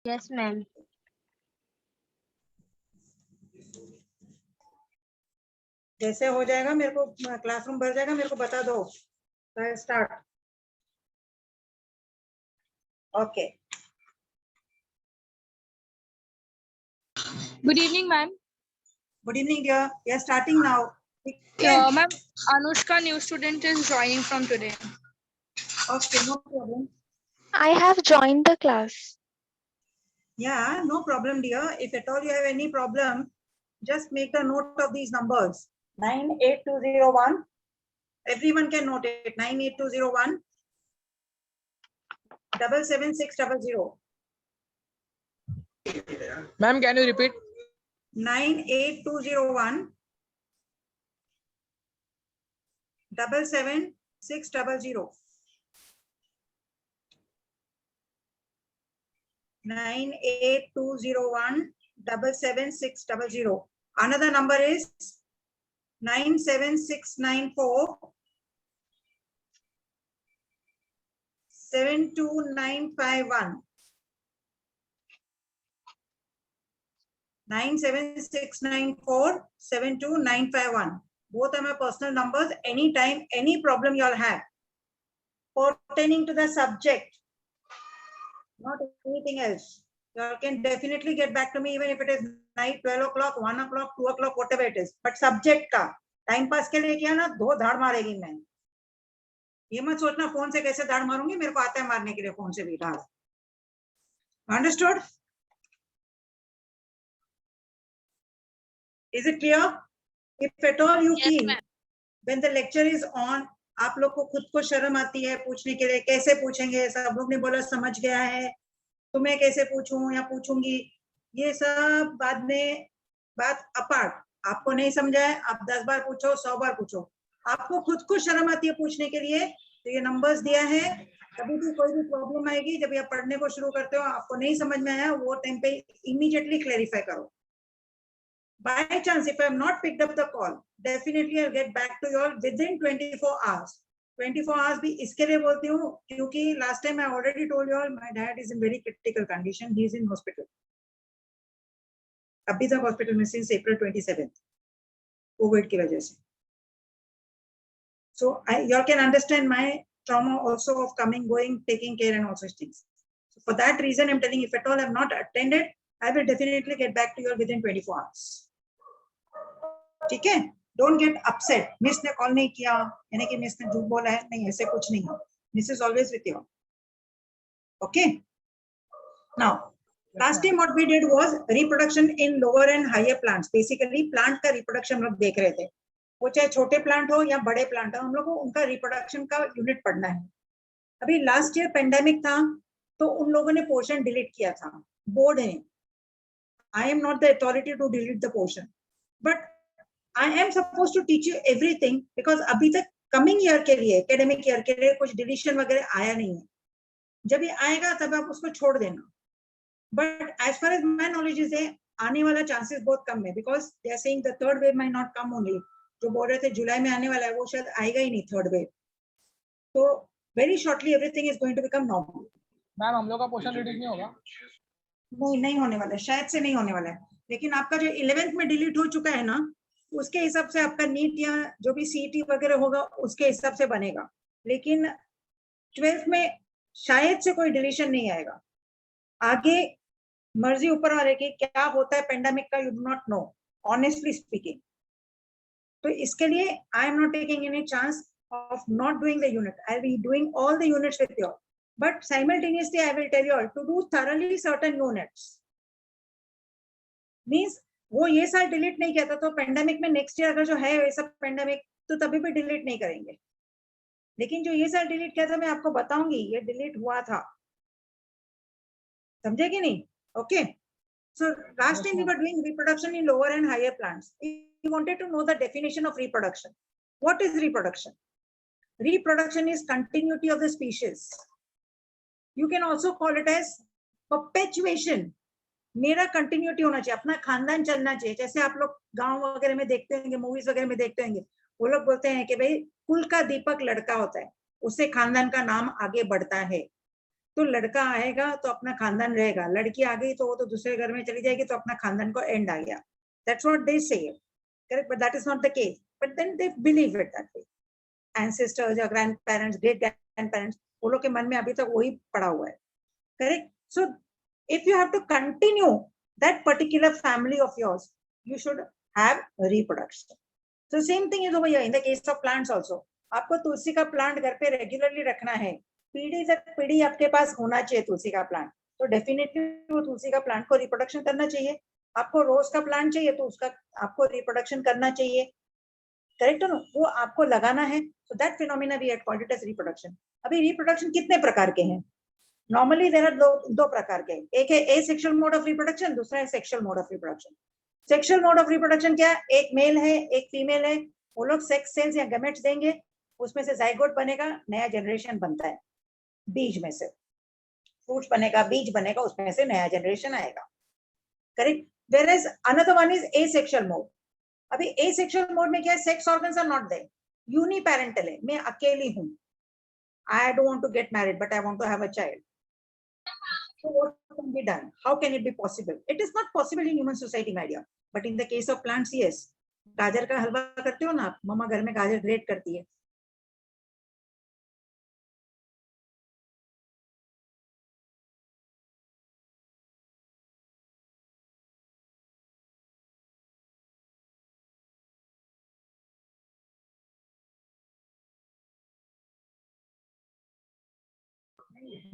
Yes, ma'am. जैसे हो जाएगा मेरे को, क्लासरूम भर जाएगा, मेरे को बता दो. Start. Okay. Good evening, ma'am. Good evening, dear. We are starting now. Ma'am, Anushka, new student, is joining from today. Okay, no problem. I have joined the class. Yeah, no problem, dear. If at all you have any problem, just make a note of these numbers. 98201. Everyone can note it. 98201. 77600. Ma'am, can you repeat? 98201. 77600. 98201 77600. Another number is 97694 72951. 97694 72951. Both are my personal numbers. Anytime, any problem you all have pertaining to the subject, not anything else, you all can definitely get back to me, even if it is night, 12 o'clock, 1 o'clock, 2 o'clock, whatever it is. But subject का time pass के लिए किया ना, 2 धाड़ मारेगी मैं. ये मत सोचना फोन से कैसे धाड़ मारूंगी, मेरे को आता है मारने के लिए फोन से भी धाड़. Understood? Is it clear? If at all you feel when the lecture is on, आप लोग को खुद को शर्म आती है पूछने के लिए, कैसे पूछेंगे, सब लोग ने बोला समझ गया है, तो मैं कैसे पूछूं या पूछूंगी, ये सब बाद में बात अपार्ट. आपको नहीं समझा है, आप 10 बार पूछो, 100 बार पूछो. आपको खुद को शर्म आती है पूछने के लिए, तो ये नंबर्स दिया है. कभी भी कोई भी प्रॉब्लम आएगी, जब आप पढ़ने को शुरू करते हो, आपको नहीं समझ में आया, वो टाइम पे इमीडिएटली क्लैरिफाई करो. By chance, if I have not picked up the call, definitely I'll get back to you all within 24 hours. 24 hours भी इसके लिए बोलती हूँ क्योंकि last time I already told you all my dad is in very critical condition. He is in hospital. अभी तक hospital में since April 27th, COVID की वजह से. So you all can understand my trauma also of coming, going, taking care and all such things. So for that reason, I'm telling you, if at all I have not attended, I will definitely get back to you all within 24 hours. ठीक है? Don't get upset. Miss ने call नहीं किया, यानी कि miss ने झूठ बोला है, नहीं, ऐसे कुछ नहीं है. Miss is always with you. Okay? Now, last time what we did was reproduction in lower and higher plants. Basically, plant का reproduction हम लोग देख रहे थे. वो चाहे छोटे प्लांट हो या बड़े प्लांट हो, हम लोग को उनका रिप्रोडक्शन का यूनिट पढ़ना है. अभी लास्ट ईयर पेंडेमिक था, तो उन लोगों ने पोर्शन डिलीट किया था. बोर्ड है. I am not the authority to delete the portion, but I am supposed to teach you everything because अभी तक coming year के लिए, academic year के लिए कुछ deletion वगैरह आया नहीं है. जब ये आएगा तब आप उसको छोड़ देना. But as far as my knowledge is, आने वाला chances बहुत कम है because they are saying the third wave might not come only. जो बोल रहे थे जुलाई में आने वाला है, वो शायद आएगा ही नहीं third wave. So very shortly everything is going to become normal. Ma'am हम लोग का पोर्शन रिलीज नहीं होगा? नहीं होने वाला है, शायद से नहीं होने वाला है. लेकिन आपका जो 11th में डिलीट हो चुका है ना, उसके हिसाब से आपका नीट या जो भी सीईटी वगैरह होगा उसके हिसाब से बनेगा. लेकिन 12th में शायद से कोई डिलीशन नहीं आएगा. आगे मर्जी ऊपर वाले की, क्या होता है पेंडेमिक का, you do not know, honestly speaking. तो इसके लिए I am not taking any chance of not doing the unit. I will be doing all the units with you, but simultaneously I will tell you all to do thoroughly certain units. Means वो ये साल delete नहीं किया था, तो pandemic में next year अगर जो है वैसा पेंडेमिक, तो तभी भी डिलीट नहीं करेंगे. लेकिन जो ये साल डिलीट किया था, मैं आपको बताऊंगी ये डिलीट हुआ था. समझे कि नहीं? Okay. So last time we were doing reproduction in lower and higher plants. We wanted to know the definition of reproduction. What is reproduction? Reproduction is continuity of the species. You can also call it as perpetuation. मेरा continuity होना चाहिए, अपना खानदान चलना चाहिए. जैसे आप लोग गांव वगैरह में देखते होंगे, मूवीज वगैरह में देखते होंगे, वो लोग बोलते हैं कि भाई कुल का दीपक लड़का होता है, उससे खानदान का नाम आगे बढ़ता है. तो लड़का आएगा तो अपना खानदान रहेगा, लड़की आ गई तो वो तो दूसरे घर में चली जाएगी तो अपना खानदान को एंड आ गया. That's what they say, correct? But that is not the case. But then they believe it that way. Ancestors या grandparents, great grandparents, वो लोग के मन में अभी तक वही पड़ा हुआ है, correct? So if you have to continue that particular family of yours, you should have reproduction. So same thing is over here in the case of plants also. आपको तुलसी का प्लांट घर पे रेगुलरली रखना है, पीढ़ी दर पीढ़ी आपके पास होना चाहिए तुलसी का प्लांट, तो डेफिनेटली वो तुलसी का प्लांट को रिप्रोडक्शन करना चाहिए. आपको रोज का प्लांट चाहिए तो उसका आपको रिप्रोडक्शन करना चाहिए, करेक्ट है ना? वो आपको लगाना है. So that phenomena we had called it as reproduction. अभी रिप्रोडक्शन कितने प्रकार के हैं? नॉर्मली देयर आर दो प्रकार के. एक है एसेक्सुअल मोड ऑफ रिप्रोडक्शन, दूसरा है sexual mode of reproduction. Sexual mode of reproduction क्या? एक मेल है एक फीमेल है, वो लोग सेक्स सेल्स या गैमेट्स देंगे, उसमें से जाइगोट बनेगा, नया जनरेशन बनता है बीज में से, फ्रूट्स बनेगा, बीज बनेगा, उसमें से नया जनरेशन आएगा, correct? Whereas another one is asexual mode. अभी asexual mode में क्या है? Sex organs are not there, uniparental है, मैं अकेली हूँ, I don't want to get married but I want to have a child. So what can be done? How can it be possible? It is not possible in human society, my dear. But in the case of plants, yes. गाजर का हलवा करते हो ना आप, मम्मा घर में गाजर great करती है.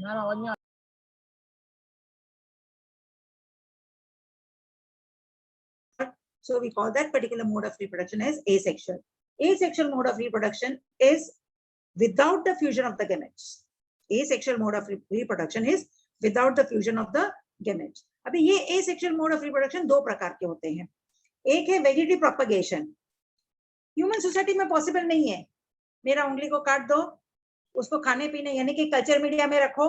मैम आवाज नहीं आ So we call that particular mode of reproduction as asexual. Asexual mode of reproduction is without the fusion of the gametes. Asexual mode of reproduction is without the fusion of the gametes. अभी ये asexual mode of reproduction दो प्रकार के होते हैं. एक है vegetative propagation. Human society में possible नहीं है. मेरा उंगली को काट दो, उसको खाने पीने यानी कि कल्चर मीडिया में रखो,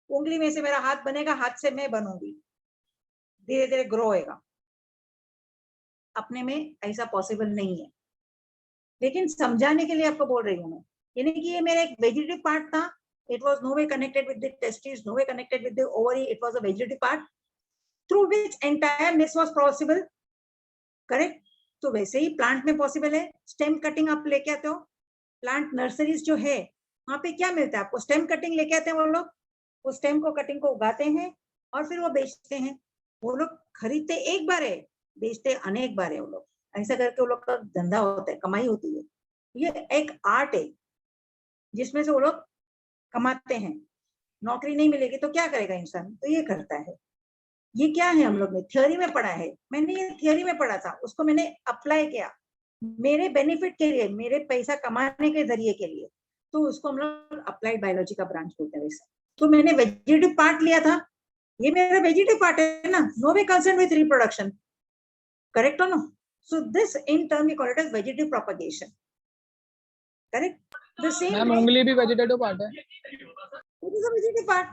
उंगली में से मेरा हाथ बनेगा, हाथ से मैं बनूंगी, धीरे धीरे ग्रो होएगा. अपने में ऐसा पॉसिबल नहीं है, लेकिन समझाने के लिए आपको बोल रही हूँ मैं. यानी कि ये मेरा एक वेजिटेटिव पार्ट था, it was no way connected with the testis, no way connected with the ovary, it was a vegetative part through which entire miss was possible, correct? तो वैसे ही प्लांट में पॉसिबल है. स्टेम कटिंग आप लेके आते हो, प्लांट नर्सरीज जो है वहां पे क्या मिलता है आपको? स्टेम कटिंग लेके आते हैं वो लोग, वो स्टेम को कटिंग को उगाते हैं और फिर वो बेचते हैं. वो लोग खरीदते एक बार है, बेचते अनेक बार है. वो लोग ऐसा करके वो लोग का धंधा होता है, कमाई होती है. ये एक आर्ट है जिसमें से वो लोग कमाते हैं. नौकरी नहीं मिलेगी तो क्या करेगा इंसान? तो ये करता है. ये क्या है? हम लोग ने थियोरी में पढ़ा है, मैंने ये थियोरी में पढ़ा था, उसको मैंने अप्लाई किया मेरे बेनिफिट के लिए, मेरे पैसा कमाने के जरिए के लिए. तो उसको हम लोग अप्लाइड बायोलॉजी का ब्रांच बोलते हैं. वैसे तो मैंने वेजिटेटिव पार्ट लिया था, ये मेरा वेजिटेटिव पार्ट है ना, no way concern with reproduction, correct or no? So this in turn we call it as vegetative propagation, correct? The same ma'am way, उंगली भी वेजिटेटिव पार्ट है. it is a vegetative part.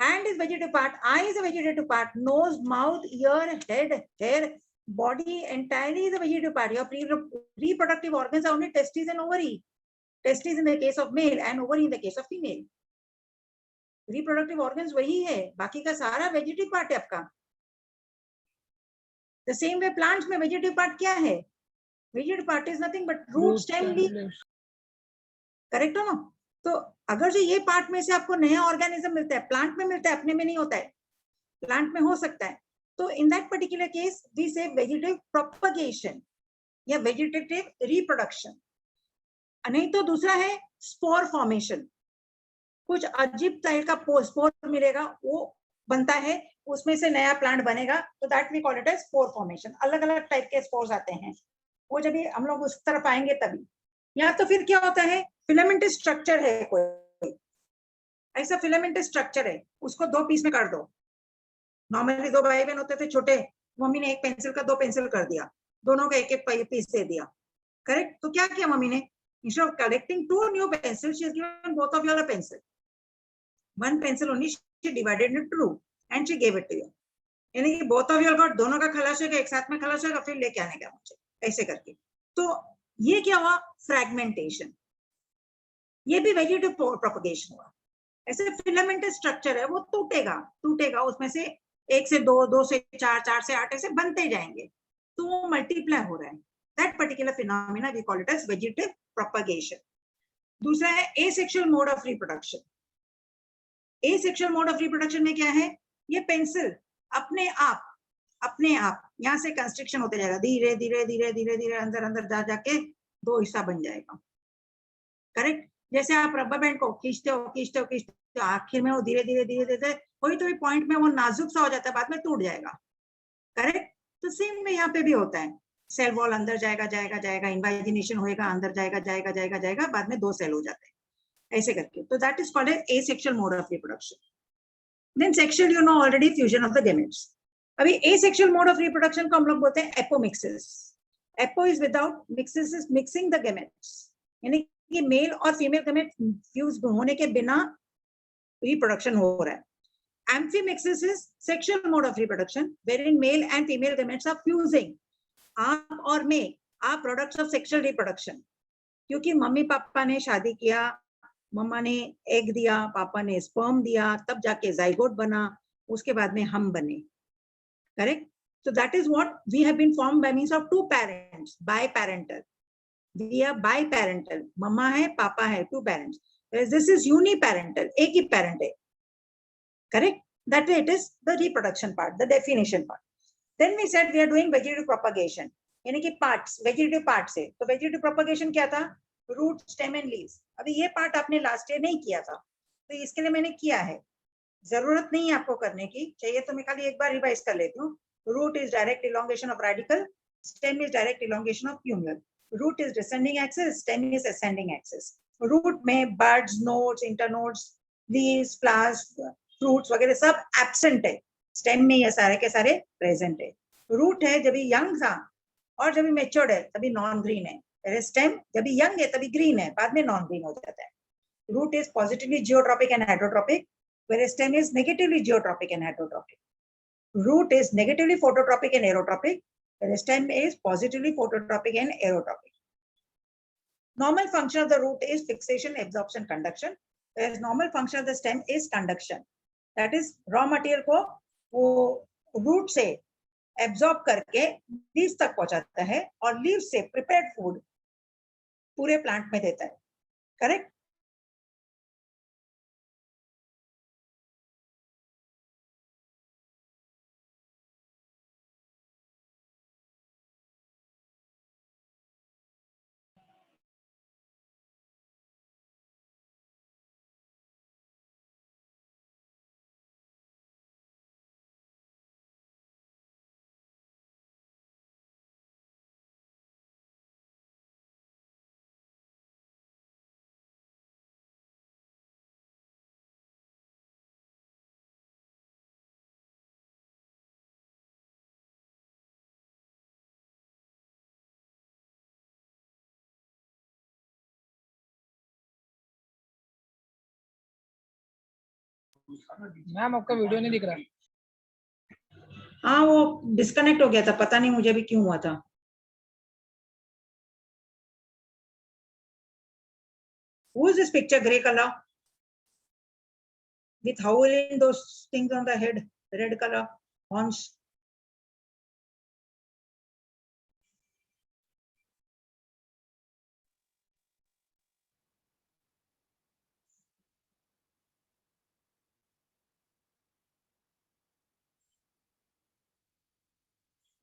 Hand is vegetative part, eye is a vegetative part, nose, mouth, ear, head, hair, body entirely is a vegetative part. Your reproductive organs are only testes and ovary. Testes in the case of male and ovary in the case of female. Reproductive organs वही है, बाकी का सारा vegetative part है आपका. The same way plants में vegetative part क्या है? Vegetative part is nothing but root, stem, leaf. Correct हो ना? तो अगर जो ये पार्ट में से आपको नया ऑर्गेनिज्म मिलता है, प्लांट में मिलता है, अपने में नहीं होता है, प्लांट में हो सकता है, तो in that particular case we say vegetative propagation या वेजिटेटिव रिप्रोडक्शन. नहीं तो दूसरा है स्पोर फॉर्मेशन. कुछ अजीब तरह का स्पोर मिलेगा, वो बनता है, उसमें से नया प्लांट बनेगा, तो that we call it as spore formation. अलग अलग टाइप के स्पोर्स आते हैं, वो जब भी हम लोग उस तरफ आएंगे तभी. या तो फिर क्या होता है, फिलामेंटस स्ट्रक्चर है, कोई ऐसा फिलामेंटस स्ट्रक्चर है, उसको दो पीस में काट दो. नॉर्मली दो भाई बहन होते थे छोटे, मम्मी ने एक पेंसिल का दो पेंसिल कर दिया, दोनों का एक एक पीस दे दिया, करेक्ट? तो क्या किया मम्मी ने? instead of collecting two new pencils, she has given both of you a pencil. One pencil only she divided into two and she gave it to you. यानी कि both of you got, दोनों का खलास होगा, एक साथ में खलास होगा, फिर लेके आने का मुझे ऐसे करके. तो ये क्या हुआ? फ्रैगमेंटेशन. ये भी वेजिटेटिव प्रोपगेशन हुआ. ऐसे फिलामेंटस स्ट्रक्चर है, वो टूटेगा उसमें से 1 से 2, 2 से 4, 4 से 8 ऐसे बनते जाएंगे, तो वो मल्टीप्लाई हो रहा है. That particular phenomena we call it as vegetative propagation. दूसरा है asexual mode of reproduction. Asexual mode of reproduction में क्या है, ये पेंसिल अपने आप यहाँ से कंस्ट्रक्शन होते जाएगा, धीरे धीरे धीरे धीरे धीरे अंदर अंदर जा जाके 2 हिस्सा बन जाएगा. करेक्ट. जैसे आप रबर बैंड को खींचते हो, आखिर में वो धीरे धीरे धीरे धीरे कोई तो पॉइंट में वो नाजुक सा हो जाता है, बाद में टूट जाएगा. करेक्ट. तो सेम में यहाँ पे भी होता है, सेल वॉल अंदर जाएगा, इन्वाइजिनेशन होएगा, अंदर जाएगा, बाद में 2 सेल हो जाते हैं ऐसे करके. तो that is called as asexual mode of reproduction. Then sexual, you know already, fusion of the gametes. अभी एसेक्सुअल मोड ऑफ रिप्रोडक्शन को हम लोग बोलते हैं apomixis. Apo is without, mixis is mixing the gametes, यानी कि मेल और female gamete fuse होने के बिना रिप्रोडक्शन हो रहा है. Amphimixis is sexual mode of reproduction wherein male and female gametes are fusing. आप और मैं are products of sexual reproduction, क्योंकि मम्मी पापा ने शादी किया, मम्मा ने एग दिया, पापा ने स्पर्म दिया, तब जाके जाइगोट बना, उसके बाद में हम बने. Correct. So that is what we have been formed by means of 2 parents, biparental. We are biparental. मम्मा है, पापा है, 2 parents. Whereas this is uniparental, एक ही parent है. Correct? That way it is the reproduction part, the definition part. Then we said we are doing vegetative propagation, यानी कि parts, vegetative parts है. तो vegetative propagation क्या था? Root, stem and leaves. अभी ये part आपने last year नहीं किया था, तो इसके लिए मैंने किया है. जरूरत नहीं है आपको करने की, चाहिए तो मैं खाली एक बार रिवाइज कर लेती हूँ. Root is direct elongation of radical, stem is direct elongation of plumule. Root is descending axis, stem is ascending axis. Root में buds, nodes, internodes, leaves, flowers, fruits वगैरह सब absent है. Stem में ये सारे के सारे present है. Root है जब young था और जब matured है तभी non green है. Stem जब young है तभी green है, बाद में non green हो जाता है. Root is positively geotropic and hydrotropic, whereas stem is negatively geotropic and hydrotropic. Root is negatively phototropic and aerotropic, whereas stem is positively phototropic and aerotropic. Normal function of the root is fixation, absorption, conduction, whereas normal function of the stem is conduction. That is raw material को वो root से absorb करके leaves तक पहुंचाता है और leaves से prepared food पूरे plant में देता है. Correct? मैम आपका वीडियो नहीं दिख रहा. हाँ, वो डिस्कनेक्ट हो गया था, पता नहीं मुझे भी क्यों हुआ था. Who is this picture, grey color with howling those things on the head, red color horns?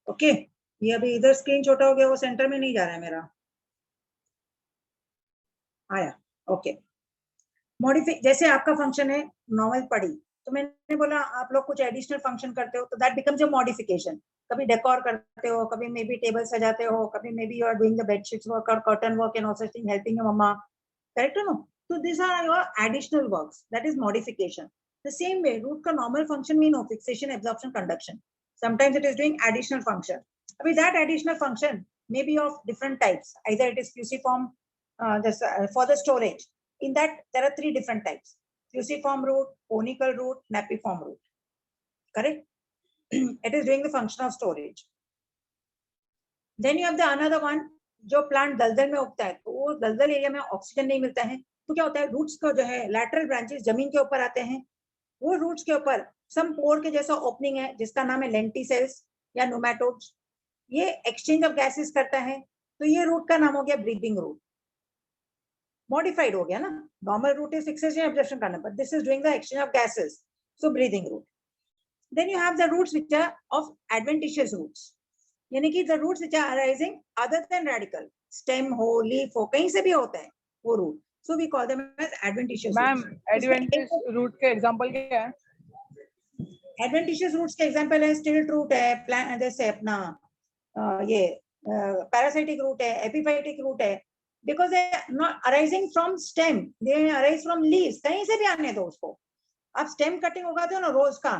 Okay, ये अभी इधर स्क्रीन छोटा हो गया, वो सेंटर में नहीं जा रहा है मेरा. आया. ओके. मॉडिफाई, जैसे आपका फंक्शन है नॉर्मल पढ़ी, तो मैंने बोला आप लोग कुछ एडिशनल फंक्शन करते हो, तो दैट बिकम्स योर मॉडिफिकेशन. कभी डेकोर करते हो, कभी मे बी टेबल सजाते हो, कभी maybe you are doing the bedsheets work और curtain work and also helping your mamma. Correct no? तो this are your additional works, that is modification. The same way, root का normal function mean no fixation, absorption, conduction. Sometimes it is doing additional function. Abhi that additional function may be of different types. Either it is fusiform, for the storage. In that, there are 3 different types: fusiform root, conical root, napiform root. Correct? It is doing the function of storage. Then you have the another one, जो plant दलदल में उगता है, तो वो दलदल area में oxygen नहीं मिलता है, तो क्या होता है, रूट्स को जो है लैटरल ब्रांचेस जमीन के ऊपर आते हैं, वो रूट्स के ऊपर सम पोर के जैसा ओपनिंग है जिसका नाम है लेंटिसेल्स या नोमैटोड्स, ये एक्सचेंज ऑफ गैसेस करता है, तो ये रूट का नाम हो गया ब्रीदिंग रूट। मॉडिफाइड हो गया ना, normal root is fixation absorption करना, but this is doing the exchange of gases, so breathing root. Then you have the roots which are of adventitious roots, यानी कि the roots which are arising other than radical, stem हो, leaf हो, कहीं से भी होता है वो root, so we call them as adventitious ma'am roots. Adventitious root के एग्जांपल क्या है? एडवेंटिशियस रूट्स के एग्जांपल है स्टिल्ट रूट है, प्लांट जैसे अपना ये पैरासाइटिक रूट है, एपिफाइटिक रूट है, because they not arising from stem, they arise from leaves, कहीं से भी आने दो उसको। आप स्टेम कटिंग उगाते हो ना रोज का,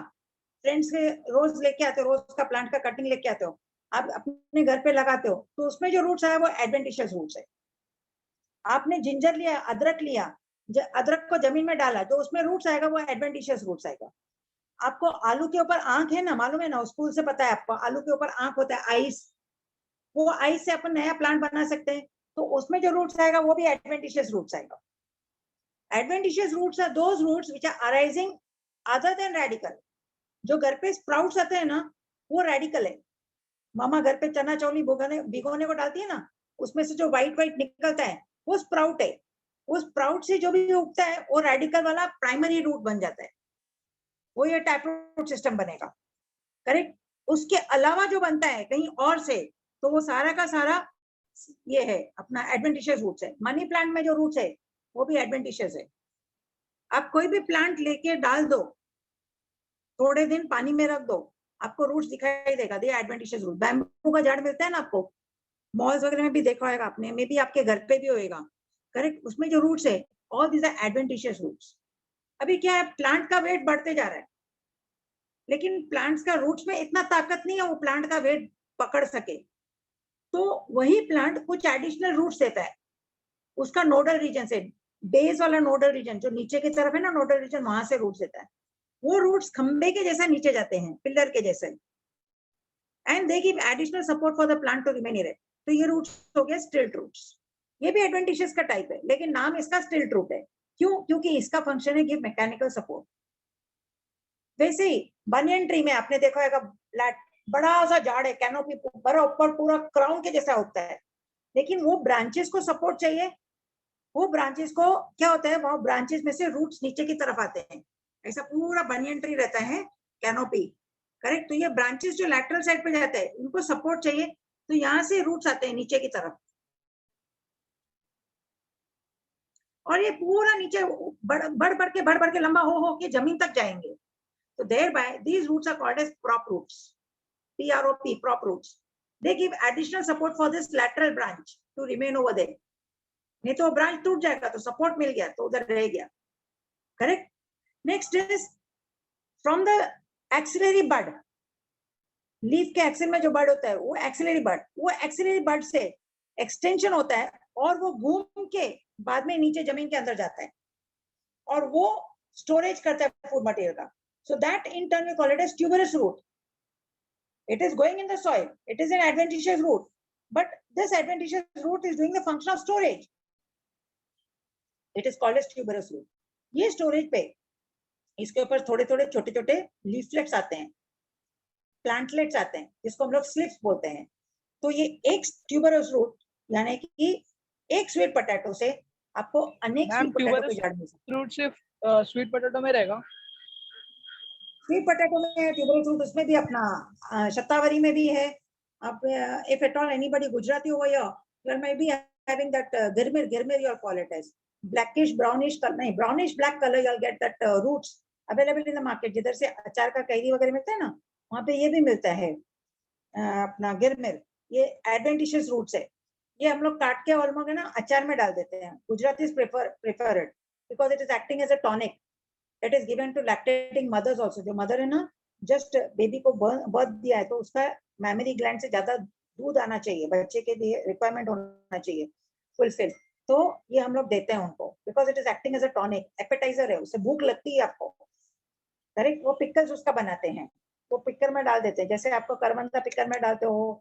फ्रेंड्स के रोज लेके आते हो, रोज का प्लांट का कटिंग लेके आते हो, आप अपने घर पे लगाते हो, तो उसमें जो रूट्स आए वो एडवेंटिशियस रूट्स है। आपने जिंजर लिया, अदरक लिया, अदरक को जमीन में डाला, तो उसमें रूट्स आएगा वो एडवेंटिशियस रूट्स आएगा। आपको आलू के ऊपर आंख है ना, मालूम है ना, स्कूल से पता है आपको, आलू के ऊपर आंख होता है, आइस, वो आइस से अपन नया प्लांट बना सकते हैं, तो उसमें जो रूट्स आएगा वो भी एडवेंटिशियस रूट्स आएगा। Adventitious roots are those roots which are arising other than radical. जो घर पे स्प्राउट्स आते हैं ना, वो रेडिकल है। मामा घर पे चना चौली भिगोने को डालती है ना, उसमें से जो व्हाइट व्हाइट निकलता है वो स्प्राउट है। वो स्प्राउट से जो भी उगता है वो रेडिकल वाला प्राइमरी रूट बन जाता है, वो ये टैपरूट सिस्टम बनेगा, करेक्ट। उसके अलावा जो बनता है कहीं और से, तो वो सारा का सारा ये है अपना एडवेंटिशियस रूट्स है। मनी प्लांट में जो रूट्स है वो भी एडवेंटिशियस है। आप कोई भी प्लांट लेके डाल दो, थोड़े दिन पानी में रख दो, आपको रूट्स दिखाई देगा, दे एडवेंटिशियस रूट। बैम्बू का झाड़ मिलता है ना आपको, मॉल्स वगैरह में भी देखा होगा आपने, मे भी आपके घर पे भी होएगा, करेक्ट। उसमें जो रूट्स है all these are adventitious roots. अभी क्या है, प्लांट का वेट बढ़ते जा रहा है, लेकिन प्लांट्स का रूट्स में इतना ताकत नहीं है वो प्लांट का वेट पकड़ सके, तो वही प्लांट कुछ एडिशनल रूट्स देता है। उसका नोडल रीजन से, बेस वाला नोडल रीजन जो नीचे की तरफ है ना, नोडल रीजन, वहां से रूट्स देता है। वो रूट्स खंबे के जैसा नीचे जाते हैं, पिलर के जैसे, and they give additional support for the plant to remain erect. तो ये रूट्स हो गया स्टिल्ट रूट्स। ये भी एडवेंटिशियस का टाइप है, लेकिन नाम इसका स्टिल्ट रूट है। क्यों? क्योंकि इसका फंक्शन है गिव मैकेनिकल सपोर्ट। वैसे ही बनियन ट्री में आपने देखा होगा, बड़ा सा झाड़ है, कैनोपी बड़ा ऊपर पूरा क्राउन के जैसा होता है, लेकिन वो ब्रांचेस को सपोर्ट चाहिए। वो ब्रांचेस को क्या होता है, वो ब्रांचेस में से रूट्स नीचे की तरफ आते हैं, ऐसा पूरा बनियन ट्री रहता है, कैनोपी, करेक्ट। तो ये ब्रांचेस जो लैटरल साइड पे जाते हैं, उनको सपोर्ट चाहिए, तो यहाँ से रूट्स आते हैं नीचे की तरफ, और ये पूरा नीचे बढ़ बढ़ के लंबा हो के जमीन तक जाएंगे। So thereby these roots are called as prop roots, PROP, prop roots. They give additional support for this lateral branch to remain over there. नहीं तो ब्रांच टूट जाएगा, तो सपोर्ट मिल गया तो उधर रह गया, correct. Next is from the axillary bud. Leaf के एक्सिल में जो बड होता है वो एक्सिलरी बड, वो एक्सिलरी बड से एक्सटेंशन होता है, और वो घूम के बाद में नीचे जमीन के अंदर जाता है, और वो स्टोरेज करता है फूड मटेरियल का। So that in turn we call it as tuberous root. It is going in the soil. It is an adventitious root, but this adventitious root is doing the function of storage. It is called as tuberous root. ये storage पे इसके ऊपर थोड़े थोड़े छोटे छोटे leaflets आते हैं, plantlets आते हैं, जिसको हम लोग slips बोलते हैं। तो ये एक tuberous root, यानी कि एक sweet potato से आपको अनेक मैम sweet potato के ट्यूबरस झाड़ मिल सकते हैं। फ्रूट सिर्फ स्वीट पोटैटो में रहेगा? स्वीट पोटैटो में ट्यूबरस रूट, उसमें भी अपना शतावरी में भी है। आप if at all anybody Gujarati हो या you may be having that गिरमिर, गिरमिर you call it as blackish brownish, नहीं brownish black colour, you get that roots available in the market. जिधर से अचार का कैरी वगैरह मिलता है ना, वहाँ पे ये भी मिलता है अपना गिरमिर। ये एडवेंटिशियस रूट्स है, ये हम लोग काट के और ना अचार में डाल देते हैं। Gujaratis prefer it because it is acting as a tonic. It is given to lactating mothers also. जो मदर है ना, जस्ट बेबी को बर्थ दिया है, तो उसका मैमरी ग्लैंड से ज्यादा दूध आना चाहिए, बच्चे के लिए रिक्वायरमेंट होना चाहिए फुलफिल, तो ये हम लोग देते हैं उनको, because it is acting as a tonic, appetiser है, उससे भूख लगती है आपको, करेक्ट। वो पिकल्स उसका बनाते हैं, वो पिक्कर में डाल देते हैं, जैसे आपको करवंदा पिक्कर में डालते हो,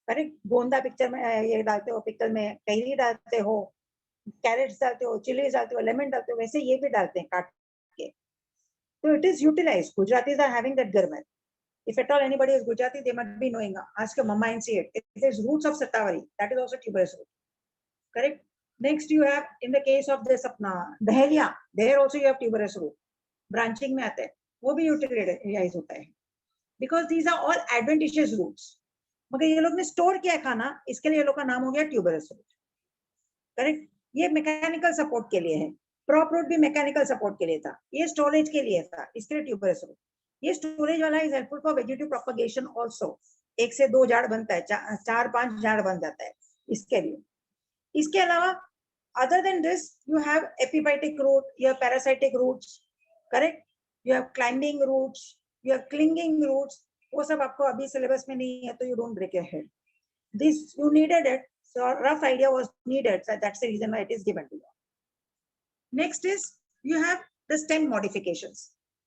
करेक्ट, गोंदा पिक्चर में ये डालते हो, पिकल में कैरी डालते हो, कैरेट्स डालते हो, चिलीज डालते हो, लेमन डालते हो, वैसे ये भी डालते हैं काट के. So it is utilized. Gujaratis are having that garmat. If at all anybody is Gujarati, they might be knowing. Ask your mama and see it. It is roots of Satavari. That is also tuberous root. Correct. Next you have in the case of this अपना dahlia, there also you have tuberous root. Branching में आता है, वो भी utilize होता है. Because these are all adventitious roots. मगर ये लोग ने स्टोर किया खाना, इसके लिए ये लोग का नाम हो गया tuberous root. करेक्ट. ये मैकेनिकल सपोर्ट के लिए है. प्रॉप रूट भी मैकेनिकल सपोर्ट के लिए था, ये स्टोरेज के लिए था, इसके लिए ट्यूबरस रूट. ये स्टोरेज वाला is helpful for vegetative propagation also. 1 से 2 झाड़ बनता है, 4-5 झाड़ बन जाता है इसके लिए. इसके अलावा other than this you have epiphytic root, you have parasitic roots. Correct. You have climbing roots, you have clinging roots. वो सब आपको अभी सिलेबस में नहीं है, तो you don't break your head. This you needed it. So a rough idea was needed, so that's the reason why it is given to you. Next is you have the stem modifications.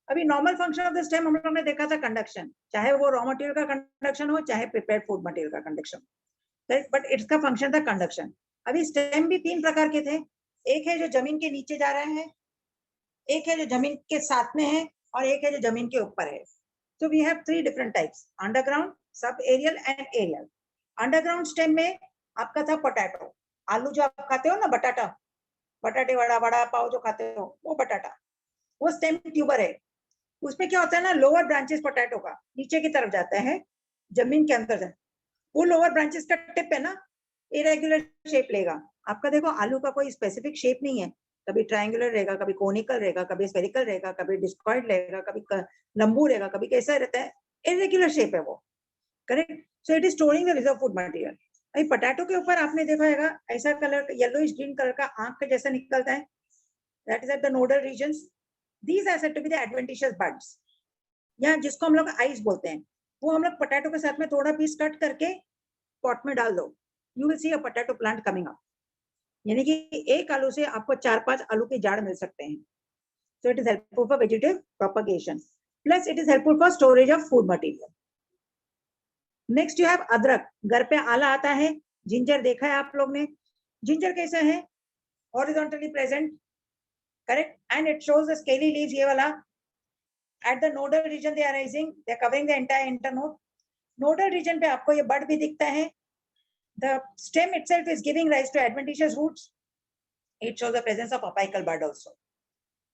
अभी normal function of the stem हम लोगों ने देखा था conduction, चाहे वो raw material का conduction हो, चाहे prepared food material का conduction, right? But इसका function था conduction. अभी stem भी 3 प्रकार के थे. एक है जो जमीन के नीचे जा रहा है, एक है जो जमीन के साथ में है, और एक है जो जमीन के ऊपर है. So we have 3 different types: underground, subaerial and aerial. Underground stem में आपका था पोटैटो, आलू जो आप खाते हो ना, बटाटा, बटाटे वड़ा, वड़ा पाव जो खाते हो, वो बटाटा, वो स्टेम ट्यूबर है. उसमें क्या होता है ना, लोअर ब्रांचेस पोटैटो का नीचे की तरफ जाता है, जमीन के अंदर जाता है. वो लोअर ब्रांचेस का टिप है ना, इरेगुलर शेप लेगा. आपका देखो आलू का कोई स्पेसिफिक शेप नहीं है, कभी ट्रायंगुलर रहेगा, कभी कोनिकल रहेगा, कभी स्फेरिकल रहेगा, कभी डिस्कॉइड रहेगा, कभी लंबू रहेगा, कभी कैसा रहता है, इरेगुलर शेप है वो. Correct. So it is storing the reserve food material. अभी पोटैटो के ऊपर आपने देखा होगा ऐसा कलर, येलोइश ग्रीन कलर का आंख के जैसा निकलता है. That is at the nodal regions. These are said to be the adventitious buds, या जिसको हम लोग आइस बोलते हैं. वो हम लोग पोटैटो के साथ में थोड़ा पीस कट करके पॉट में डाल दो, you will see a potato plant coming up. यानी कि एक आलू से आपको 4-5 आलू के झाड़ मिल सकते हैं. So it is helpful for vegetative propagation, plus it is helpful for storage of food material. Next you have अदरक. घर पे आला आता है. जिंजर देखा है आप लोग ने. जिंजर कैसा है, horizontally present. Correct. And it shows the scaly leaves, ये वाला. At the nodal region they are rising, they are covering the entire internode. Nodal region पे आपको ये बड भी दिखता है. The stem itself is giving rise to adventitious roots. It shows the presence of apical bud also.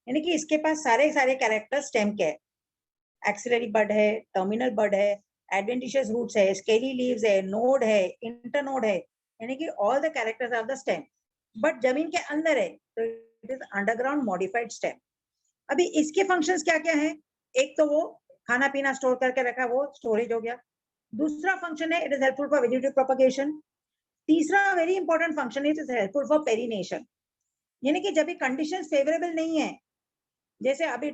यानी कि इसके पास सारे कैरेक्टर स्टेम के है. एक्सिलरी बड है, टर्मिनल बड है, एडवेंटिशियस रूट्स है, स्केली लीव्स है, नोड है, इंटरनोड है. यानी कि all the characters of the stem. But जमीन के अंदर है, तो it is underground modified stem. अभी इसके फंक्शंस क्या क्या है? एक तो वो खाना पीना स्टोर करके रखा, वो स्टोरेज हो गया. दूसरा फंक्शन है, it is helpful for vegetative propagation. तीसरा very important function is helpful for perennation. यानी कि जब भी कंडीशंस फेवरेबल नहीं है, जैसे अभी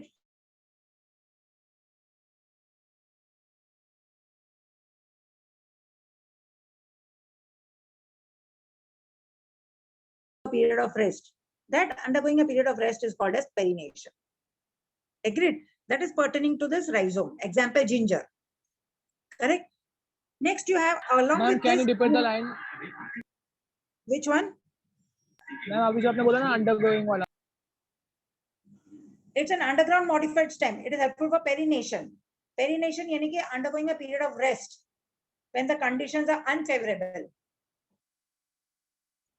period of rest, that undergoing a period of rest is called as perination. Agreed. That is pertaining to this rhizome. Example, ginger. Correct. Next you have along ma'am with can you this, repeat the line? which one? Ma'am अभी जो आपने बोला ना undergoing वाला. It's an underground modified stem. It is helpful for perination. Perination यानी कि undergoing a period of rest when the conditions are unfavorable.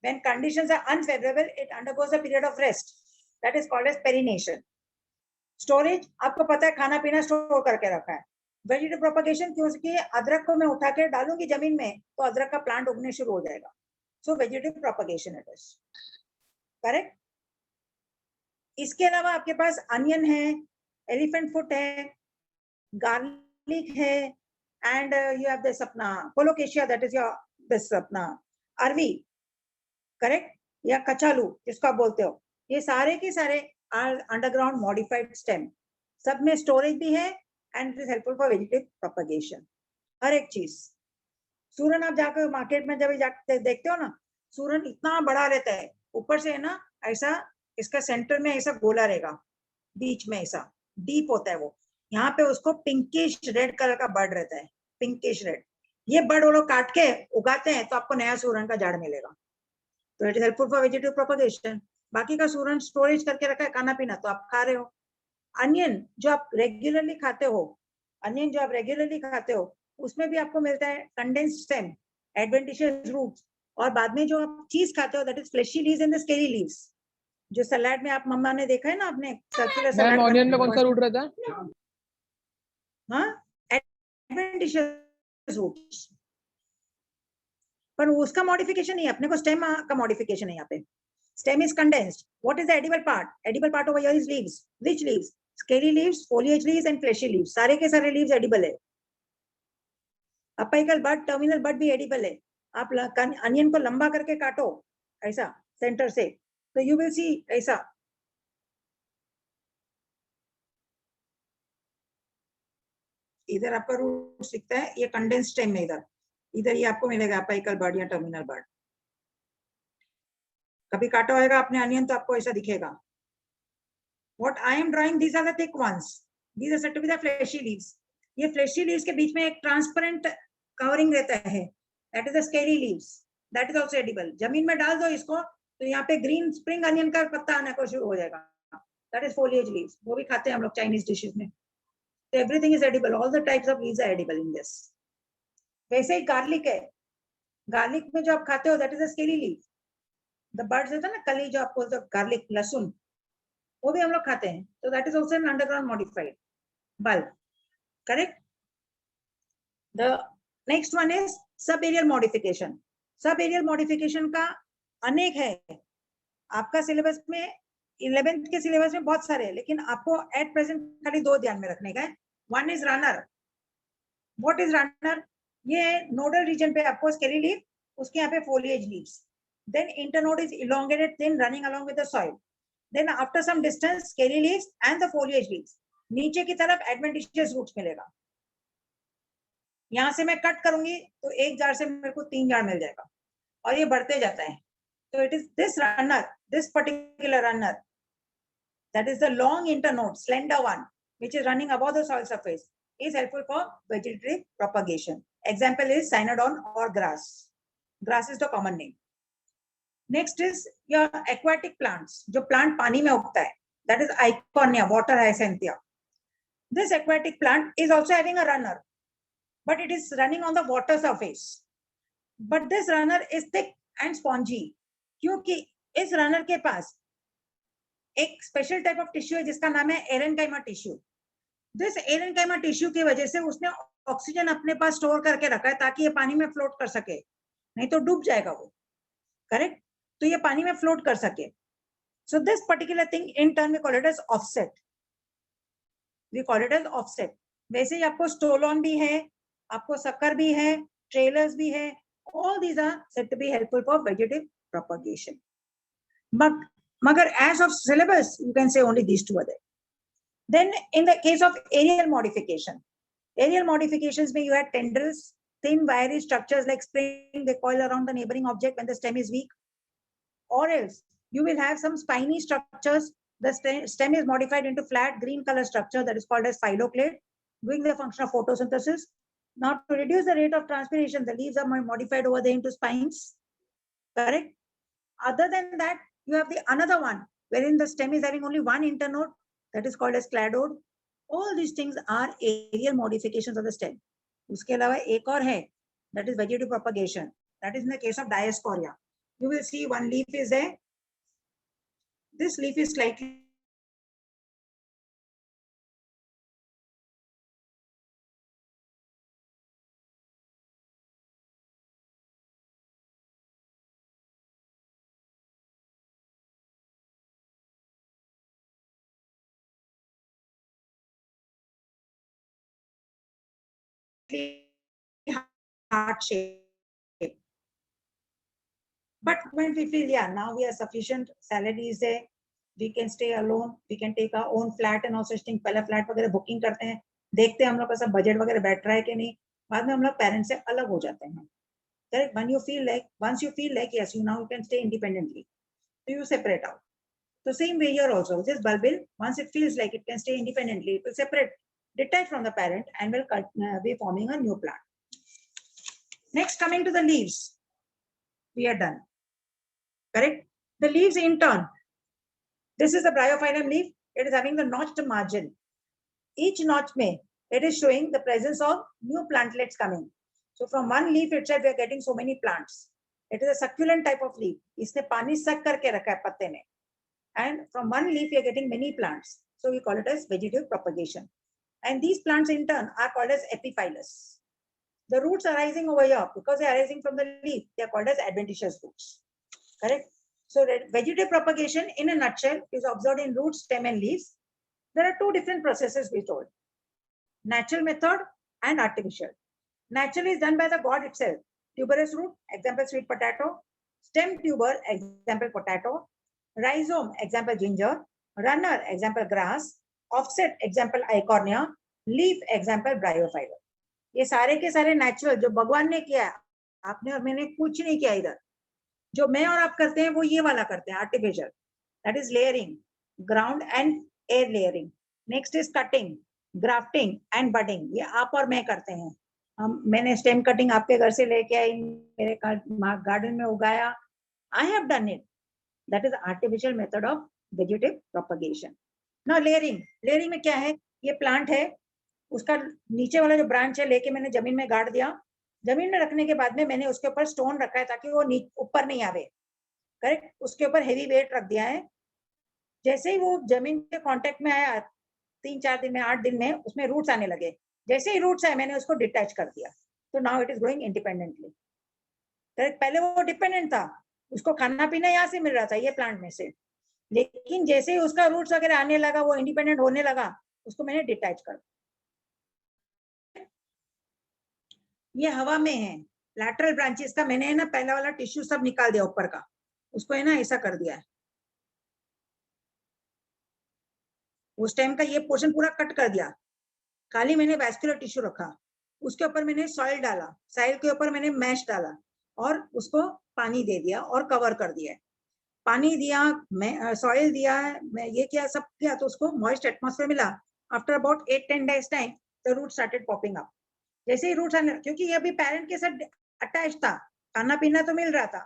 When conditions are unfavorable, it undergoes a period of rest. That is called as perination. Storage, आपको पता है खाना पीना store करके रखा है. वेजिटेटिव प्रोपगेशन, क्योंकि अदरक को मैं उठा के डालूंगी जमीन में, तो अदरक का प्लांट उगने शुरू हो जाएगा. So vegetative propagation it is. Correct. इसके अलावा आपके पास अनियन है, एलिफेंट फुट है, गार्लिक है, एंड यू हैव दिस अपना colocasia, that is your this अपना अरवी. करेक्ट. या कचालू जिसको आप बोलते हो. ये सारे के सारे अंडरग्राउंड मॉडिफाइड स्टेम. सब में स्टोरेज भी है and it is helpful for vegetative propagation. हर एक चीज. सूरन आप जाकर मार्केट में जब जाके देखते हो ना, सूरन इतना बड़ा रहता है, ऊपर से है ना ऐसा, इसका सेंटर में ऐसा गोला रहेगा, बीच में ऐसा डीप होता है वो. यहाँ पे उसको पिंकिश रेड कलर का बर्ड रहता है, पिंकिश रेड. ये बर्ड वो लोग काट के उगाते हैं, तो आपको नया सूरन का झाड़ मिलेगा. तो it is helpful for vegetative propagation. बाकी का स्टोरेज करके रखा है, खाना पीना तो आप खा रहे हो। अनियन जो आप रेगुलरली खाते हो, उसमें भी आपको मिलता है कंडेंस्ड स्टेम, एडवेंटिशियस रूट्स, और बाद में जो आप चीज खाते हो that is fleshy leaves and the scaly leaves. जो सलाद में आप मम्मा ने देखा है ना, आपने सर्कुलर मैम सलाद ऑनियन में कौन सा रूट रहता है? हाँ, एडवेंटिशियस रूट्स, पर उसका मॉडिफिकेशन नहीं है, अपने को स्टेम का मॉडिफिकेशन है यहाँ पे। Stem is condensed. What is the edible part? Edible part over here is leaves. Which leaves? Scaly leaves, foliage leaves and fleshy leaves. सारे के सारे leaves edible है। अपिकल बड, टर्मिनल बड भी edible है। आप अनियन को लंबा करके काटो ऐसा सेंटर से, तो you will see ऐसा। इधर आपका रूट दिखता है, ये कंडेंस स्टेम में इधर ये आपको मिलेगा अपिकल बड या टर्मिनल बड। कभी काटा होगा आपने अनियन तो आपको ऐसा दिखेगा। What I am drawing, these are the thick ones. These are said to be the fleshy leaves. ये fleshy leaves के बीच में एक transparent covering रहता है, that is the scaly leaves. That is also edible. जमीन में डाल दो इसको तो यहाँ पे green spring onion का पत्ता आने को शुरू हो जाएगा। That is foliage leaves. वो भी खाते हैं हम लोग Chinese dishes में। So everything is edible. All the types of leaves are edible in this. वैसे ही garlic है। Garlic में जो आप खाते हो that is the scaly leaf. The buds होता है ना, कली जो आप बोलते हो garlic, लहसुन, वो भी हम लोग खाते हैं, तो that is also an underground modified bulb, correct. The next one is subaerial modification. Subaerial modification का अनेक है, आपका सिलेबस में 11th के सिलेबस में बहुत सारे हैं, लेकिन आपको एट प्रेजेंट खाली दो ध्यान में रखने का है। One is runner. What is runner? ये नोडल रीजन पे आपको स्केली लीफ, उसके यहाँ पे foliage leaves, then internode is elongated thin running along with the soil, then after some distance scaly leaves and the foliage leaves, नीचे की तरफ adventitious roots मिलेगा। यहाँ से मैं कट करूंगी तो एक जार से मेरे को 3 जार मिल जाएगा, और ये बढ़ते जाता है। तो it is this runner, this particular runner, that is the long internode, slender one, which is running above the soil surface, is helpful for vegetative propagation. Example is cynodon or grass. Grass is the common name. Next is your aquatic plants, जो plant पानी में उगता है, that is Eichhornia, water hyacinthia. This aquatic plant is also having a runner, but it is running on the water surface. But this runner is thick and spongy, क्योंकि इस runner के पास एक special type of tissue है जिसका नाम है erenchyma tissue. This erenchyma tissue की वजह से उसने ऑक्सीजन अपने पास स्टोर करके रखा है ताकि ये पानी में फ्लोट कर सके, नहीं तो डूब जाएगा वो, करेक्ट। तो ये पानी में फ्लोट कर सके। So this particular thing in turn we call it as offset. We call it as offset. वैसे ही आपको स्टोलोन भी है, आपको सक्कर भी है, ट्रेलर्स भी है. All these are said to be helpful for vegetative propagation. मगर as of syllabus, you can say only these two are there. Then in the case of aerial modification, aerial modifications may you have tendrils, thin wiry structures like spring, they coil around the neighboring object when the stem is weak. Or else you will have some spiny structures. The stem is modified into flat green color structure that is called as phylloclade, doing the function of photosynthesis. Now to reduce the rate of transpiration, the leaves are modified over there into spines, correct? Other than that, you have the another one wherein the stem is having only one internode, that is called as cladode. All these things are aerial modifications of the stem. उसके अलावा एक और है, that is vegetative propagation. That is in the case of Dioscorea. You will see one leaf is there. This leaf is slightly heart shape. But when we feel, yeah, now we are sufficient, salary is there, we can stay alone, we can take our own flat and also staying, पहला flat वगैरह booking करते हैं, देखते हैं हम लोग का सब budget वगैरह बैठ रहा है कि नहीं, बाद में हम लोग parents से अलग हो जाते हैं. Correct? When you feel like, once you feel like, yes, you now you can stay independently, so you separate out. So same way here also, this bulbil, once it feels like it can stay independently, it will separate, detach from the parent and will be forming a new plant. Next, coming to the leaves, we are done. correct? The leaves in turn. This is the bryophyllum leaf. It is having the notched margin. Each notch may, it is showing the presence of new plantlets coming. So from one leaf itself, we are getting so many plants. It is a succulent type of leaf. इसने पानी सक करके रखा है पत्ते ने. And from one leaf, we are getting many plants. So we call it as vegetative propagation. And these plants in turn are called as epiphyllous. The roots arising over here, because they are arising from the leaf, they are called as adventitious roots. Correct? So vegetative propagation in a nutshell is observed in roots, stem and leaves. There are two different processes we told. Natural method and artificial. Natural is done by the god itself. Tuberous root, example sweet potato. Stem tuber, example potato. Rhizome, example ginger. Runner, example grass. Offset, example eichhornia. Leaf, example bryophyllum. ये सारे के सारे natural जो भगवान ने किया है, आपने और मैंने कुछ नहीं किया इधर. जो मैं और आप करते हैं वो ये वाला करते हैं, artificial. That is layering, ground and air layering. Next is cutting, grafting and budding. ये आप और मैं करते हैं. मैंने स्टेम कटिंग आपके घर से लेके आई, मेरे गार्डन में उगाया. I have done it. That is artificial method of vegetative propagation. Now layering. Layering में क्या है? ये प्लांट है, उसका नीचे वाला जो ब्रांच है लेके मैंने जमीन में गाड़ दिया. जमीन में रखने के बाद में मैंने उसके ऊपर स्टोन रखा है ताकि वो ऊपर नहीं आवे. करेक्ट? उसके ऊपर हेवी वेट रख दिया है. जैसे ही वो जमीन के कांटेक्ट में आया, 3-4 दिन में, 8 दिन में उसमें रूट्स आने लगे. जैसे ही रूट्स आए मैंने उसको डिटैच कर दिया. तो now it is growing independently. Correct? पहले वो डिपेंडेंट था, उसको खाना पीना यहाँ से मिल रहा था, ये प्लांट में से. लेकिन जैसे ही उसका रूट्स वगैरह आने लगा, वो इंडिपेंडेंट होने लगा, उसको मैंने डिटैच कर दिया. ये हवा में है. लैटरल ब्रांचेस का मैंने है ना पहला वाला टिश्यू सब निकाल दिया ऊपर का, उसको है ना ऐसा कर दिया है. वो स्टेम का ये पोर्शन पूरा कट कर दिया. खाली मैंने वैस्कुलर टिश्यू रखा, उसके ऊपर मैंने सॉइल डाला, सॉइल के ऊपर मैंने मैश डाला और उसको पानी दे दिया और कवर कर दिया. पानी दिया, सॉइल दिया, मैं ये किया, सब किया, तो उसको मॉइस्ट एटमॉस्फेयर मिला. After about 8-10 days time the root started popping up. जैसे ही रूट्स आने, क्योंकि ये अभी पेरेंट के साथ अटैच था, खाना पीना तो मिल रहा था,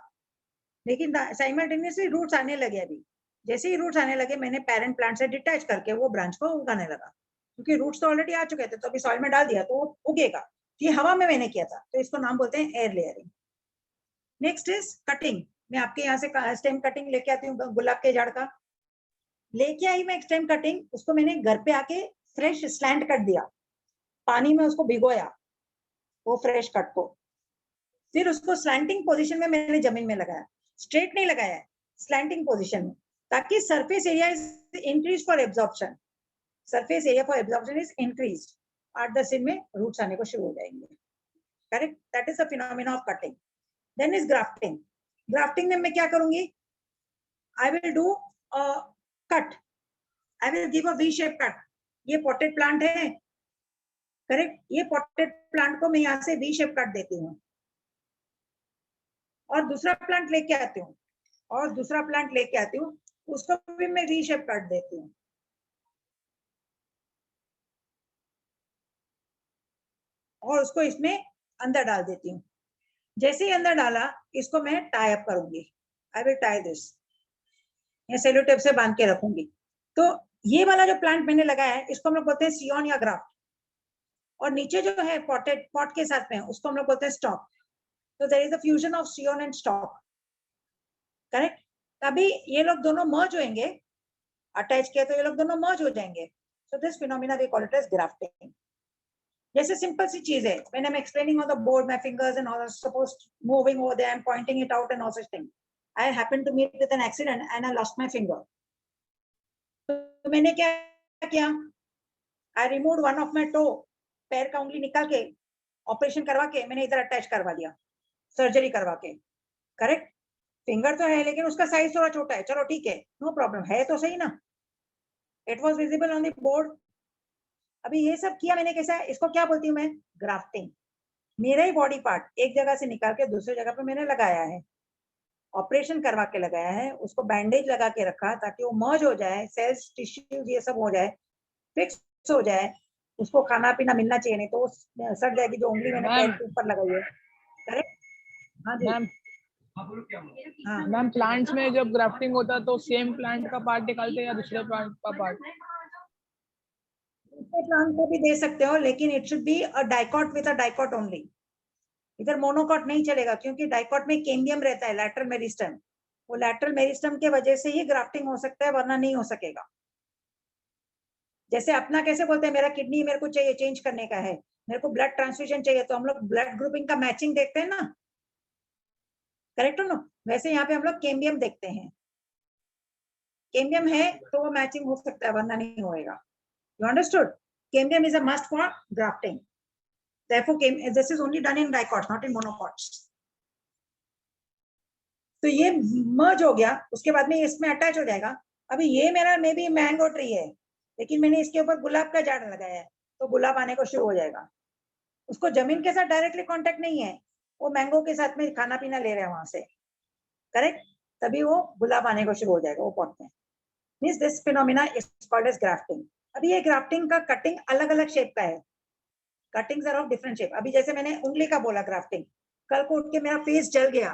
लेकिन साइमल्टेनियसली रूट्स आने लगे. अभी जैसे ही रूट्स आने लगे, मैंने पेरेंट प्लांट से डिटैच करके वो ब्रांच को उगाने लगा, क्योंकि रूट्स तो ऑलरेडी आ चुके थे. तो अभी सॉइल में डाल दिया तो वो उगेगा. ये हवा में मैंने किया था, तो इसको नाम बोलते हैं air layering. Next is cutting. मैं आपके यहाँ से स्टेम कटिंग लेके आती हूँ, गुलाब के झाड़ का लेके आई मैं स्टेम कटिंग. उसको मैंने घर पे आके फ्रेश स्लैंट कट दिया, पानी में उसको भिगोया वो फ्रेश कट को. फिर उसको स्लैंटिंग पोजीशन में मैंने जमीन में लगाया. स्ट्रेट नहीं लगाया है, स्लैंटिंग पोजीशन में, ताकि surface area is increase for absorption. Surface area for absorption is increased. 8-10 दिन में रूट्स आने को शुरू हो जाएंगे. Correct? That is the phenomena of cutting. Then is grafting. Grafting में मैं क्या करूंगी? I will do cut. I will give a V shape cut. ये पॉटेड प्लांट है, करेक्ट? ये पॉटेड प्लांट को मैं यहाँ से वी शेप कट देती हूँ और दूसरा प्लांट लेके आती हूँ, और दूसरा प्लांट लेके आती हूँ, उसको भी मैं वी शेप कट देती हूँ. और उसको इसमें अंदर डाल देती हूँ. जैसे ही अंदर डाला, इसको मैं टाई अप करूंगी. I will tie this. ये सेलो टेप से बांध के रखूंगी. तो ये वाला जो प्लांट मैंने लगाया है, इसको हम लोग बोलते हैं सियोन या ग्राफ्ट. और नीचे जो है पॉटेड पॉट के साथ में, उसको हम लोग बोलते हैं स्टॉक. तो there is the fusion of scion and stock. Correct? तभी ये लोग दोनों मर्ज होंगे. अटैच किया तो ये लोग दोनों मर्ज हो जाएंगे. So this phenomena we call it as grafting. जैसे सिंपल सी चीज है, when I am explaining on the board, my fingers and all suppose moving over there, I am pointing it out and all such thing. I happen to meet with an accident and I lost my finger. तो मैंने क्या किया? I removed one of my toe. पैर का उंगली निकाल के operation करवा के मैंने इधर अटैच करवा दिया, सर्जरी करवा के. करेक्ट? फिंगर तो है लेकिन उसका साइज थोड़ा छोटा है. चलो ठीक है, नो प्रॉब्लम, है तो सही ना. It was visible on the board. अभी ये सब किया मैंने. कैसा? इसको क्या बोलती हूँ मैं? ग्राफ्टिंग. मेरा ही बॉडी पार्ट एक जगह से निकाल के दूसरी जगह पे मैंने लगाया है, ऑपरेशन करवा के लगाया है, उसको बैंडेज लगा के रखा ताकि वो मर्ज हो जाए, सेल्स टिश्यूज ये सब हो जाए, फिक्स हो जाए. उसको खाना पीना मिलना चाहिए, नहीं तो सड़ जाएगी जो उंगली मैंने पैर के ऊपर लगाई है. करेक्ट? हाँ जी. मैम हाँ, मैम प्लांट्स में जब ग्राफ्टिंग होता है तो सेम प्लांट का पार्ट निकालते हैं या दूसरे प्लांट का पार्ट? दूसरे प्लांट को भी दे सकते हो, लेकिन it should be a dicot with a dicot only. इधर मोनोकॉट नहीं चलेगा, क्योंकि डाइकॉट में कैम्बियम रहता है, लैटरल मेरिस्टम। वो लैटरल मेरिस्टम के वजह से ही ग्राफ्टिंग हो सकता है, वरना नहीं हो सकेगा। जैसे अपना कैसे बोलते हैं, मेरा किडनी मेरे को चाहिए चेंज करने का है, मेरे को ब्लड ट्रांसफ्यूजन चाहिए, तो हम लोग ब्लड ग्रुपिंग का मैचिंग देखते हैं ना, करेक्ट हो ना? वैसे यहाँ पे हम लोग कैम्बियम देखते हैं, कैम्बियम है तो वो मैचिंग हो सकता है, वरना नहीं होएगा। You understood? Cambium is a must for grafting, therefore this is only done in dicots, not in monocots. तो ये मर्ज हो गया, उसके बाद में इसमें अटैच हो जाएगा। अभी ये मेरा मे बी मैंगो ट्री है, लेकिन मैंने इसके ऊपर गुलाब का झाड़ लगाया है, तो गुलाब आने को शुरू हो जाएगा। उसको जमीन के साथ डायरेक्टली कांटेक्ट नहीं है, वो मैंगो के साथ में खाना पीना ले रहे हैं वहां से, करेक्ट? तभी वो गुलाब आने को शुरू हो जाएगा वो पॉट में। Means this phenomena is called as grafting. अभी ये ग्राफ्टिंग का कटिंग अलग अलग शेप का है, cuttings are of different shape. अभी जैसे मैंने उंगली का बोला ग्राफ्टिंग, कल को उठ के मेरा फेस जल गया,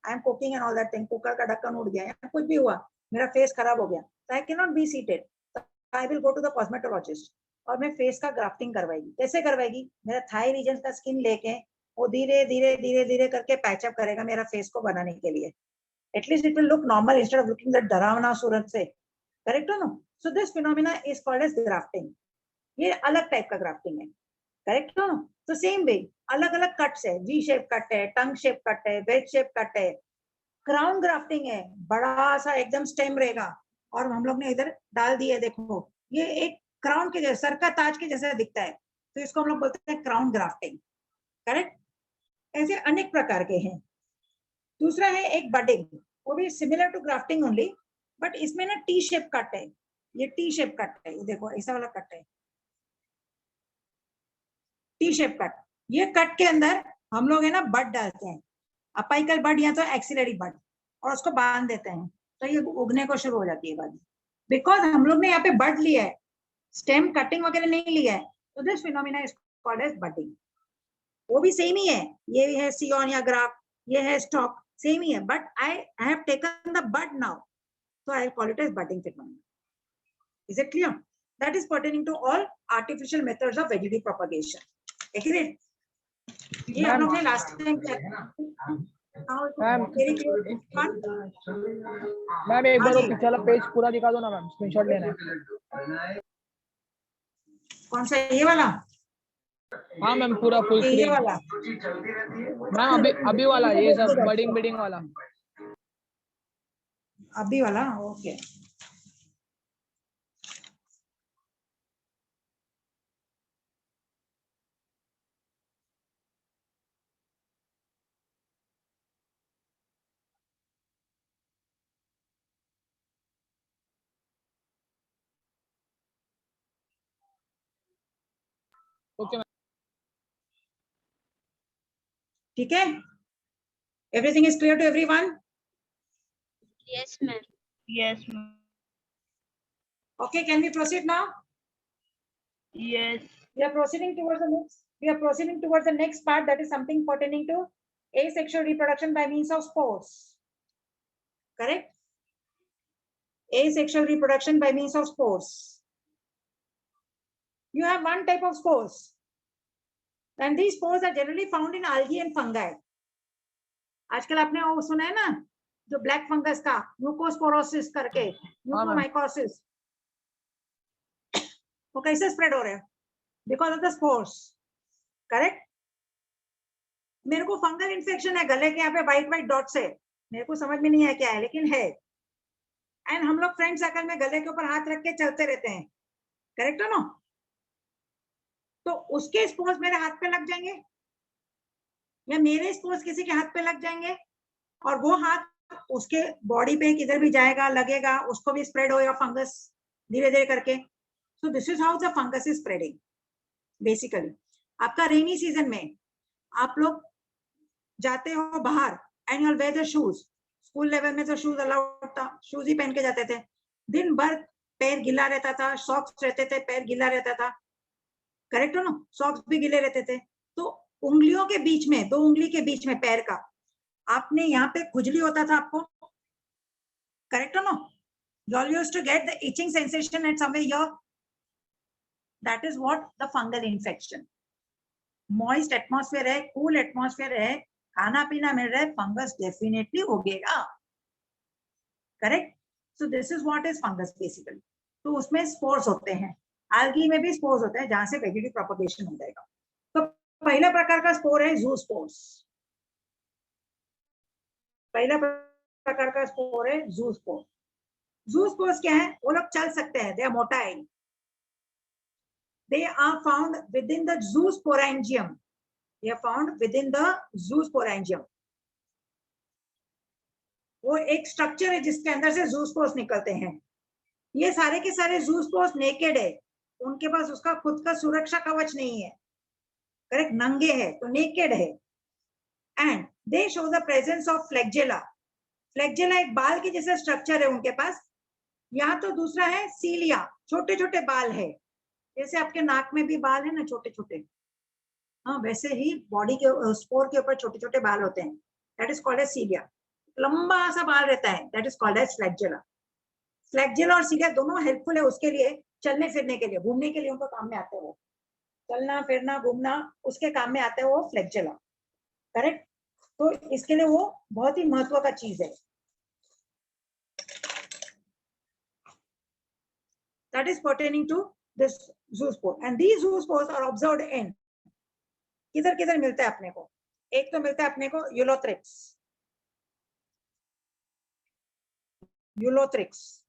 I am cooking and all that thing, cooker का ढक्कन उड़ गया या कुछ भी हुआ, मेरा फेस खराब हो गया, तो I can not be seated, I will go to the cosmetologist और मैं फेस का ग्राफ्टिंग करवाएगी। कैसे करवाएगी? मेरा थाई रीजन का स्किन लेके वो धीरे धीरे धीरे धीरे करके पैचअप करेगा मेरा फेस को बनाने के लिए। At least it will look normal instead of looking that डरावना सूरत से, करेक्ट हो ना? So this phenomena is called as grafting. ये अलग टाइप का ग्राफ्टिंग है, करेक्ट हो? तो सेम वे अलग अलग कट्स है, वी शेप कट है, टंग शेप कट है, वेज शेप कट है। क्राउन ग्राफ्टिंग है, बड़ा सा एकदम स्टेम रहेगा और हम लोग ने इधर डाल दिया, देखो ये एक क्राउन के जैसा, सर का ताज के जैसा दिखता है, तो इसको हम लोग बोलते हैं क्राउन ग्राफ्टिंग, करेक्ट? ऐसे अनेक प्रकार के हैं। दूसरा है एक बडिंग, वो भी similar to grafting only, but इसमें ना टी शेप कट है, ये टी शेप कट है, ये देखो ऐसा वाला कट है, टी शेप कट। ये कट के अंदर हम लोग है ना बड डालते हैं, अपाइकल बड या तो एक्सिलरी बड, और उसको बांध देते हैं, तो ये उगने को शुरू हो जाती है बड। बिकॉज हम लोग ने यहाँ पे बड लिया है, स्टेम कटिंग वगैरह नहीं लिया है, तो this phenomena is called as budding. वो भी सेम ही है, ये है सियोन या ग्राफ, ये है स्टॉक, सेम ही है, but I have taken the bud now, so I call it as budding phenomena. Is it clear? That is pertaining to all artificial methods of vegetative propagation. Agreed? ये हम लोग ने last time ma'am एक बार वो पीछे वाला page पूरा दिखा दो ना मैम, स्क्रीनशॉट लेना है। कौन सा, ये वाला? हाँ मैम पूरा फुल ये स्क्रीन वाला मैम, अभी वाला ये सब बडिंग बिडिंग वाला। अभी वाला, ओके। Okay ma'am. ठीक है, everything is clear to everyone? Yes, ma'am. Yes, ma'am. Okay, can we proceed now? Yes. We are proceeding towards the next. We are proceeding towards the next part, that is something pertaining to asexual reproduction by means of spores. Correct? Asexual reproduction by means of spores. You have one type of spores, and these spores are generally found in algae and fungi. आजकल आपने वो सुना है ना, जो black fungus का म्यूकोस्पोरोसिस करके, mucormycosis, वो कैसे स्प्रेड हो रहे हैं? Because of the spores, correct? मेरे को फंगल इन्फेक्शन है गले के यहाँ पे व्हाइट व्हाइट डॉट्स है, मेरे को समझ में नहीं आया क्या है, लेकिन है, एंड हम लोग फ्रेंड सर्कल में गले के ऊपर हाथ रख के चलते रहते हैं, करेक्ट हो ना? तो उसके स्पोर्स मेरे हाथ पे लग जाएंगे, या मेरे स्पोर्स किसी के हाथ पे लग जाएंगे, और वो हाथ उसके बॉडी पे किधर भी जाएगा, लगेगा, उसको भी स्प्रेड होगा फंगस धीरे धीरे करके। So this is how the fungus is spreading basically. आपका रेनी सीजन में आप लोग जाते हो बाहर and you wear the shoes, school level में तो शूज अलाउड था, शूज ही पहन के जाते थे, दिन भर पैर गीला रहता था, सॉक्स रहते थे, पैर गीला रहता था, करेक्ट हो ना? सॉक्स भी गीले रहते थे, तो उंगलियों के बीच में, दो उंगली के बीच में पैर का आपने यहाँ पे खुजली होता था आपको, correct no? You all used to get the itching sensation at somewhere here. That is what the fungal infection. Moist atmosphere है, cool atmosphere है, खाना पीना मिल रहा है, फंगस डेफिनेटली होगेगा, correct? So this is what is fungus basically. तो उसमें स्पोर्स होते हैं, एल्गी में भी स्पोर्स होते हैं जहां से वेजिटेटिव प्रोपगेशन हो जाएगा. तो पहला प्रकार का स्पोर है ज़ूस्पोर्स. पहला प्रकार का स्पोर है ज़ूस्पोर. ज़ूस्पोर्स क्या है? वो लोग चल सकते हैं, they are motile. They are found within the zoosporangium. They are found within the zoosporangium. वो एक स्ट्रक्चर है जिसके अंदर से ज़ूस्पोर्स निकलते हैं. ये सारे के सारे ज़ूस्पोर्स नेकेड है, उनके पास उसका खुद का सुरक्षा कवच नहीं है, करेक्ट? नंगे है, तो नेकेड है. And they show the presence of flagella. Flagella एक बाल के जैसा स्ट्रक्चर है उनके पास. यहाँ तो दूसरा है सीलिया, छोटे छोटे बाल है, जैसे आपके नाक में भी बाल है ना छोटे छोटे, हाँ वैसे ही बॉडी के स्पोर के ऊपर छोटे छोटे बाल होते हैं. That is called as cilia. लंबा सा बाल रहता है, that is called as flagella. Flagella और सीलिया दोनों हेल्पफुल है उसके लिए, चलने फिरने के लिए, घूमने के लिए उनको काम में आते हैं. वो चलना फिरना घूमना उसके काम में आता है वो फ्लैगेला, करेक्ट? तो इसके लिए वो बहुत ही महत्व का चीज है. That is pertaining to this zoospore. And these zoospores are observed in, किधर किधर मिलता है अपने को? एक तो मिलता है अपने को यूलोथ्रिक्स. यूलोथ्रिक्स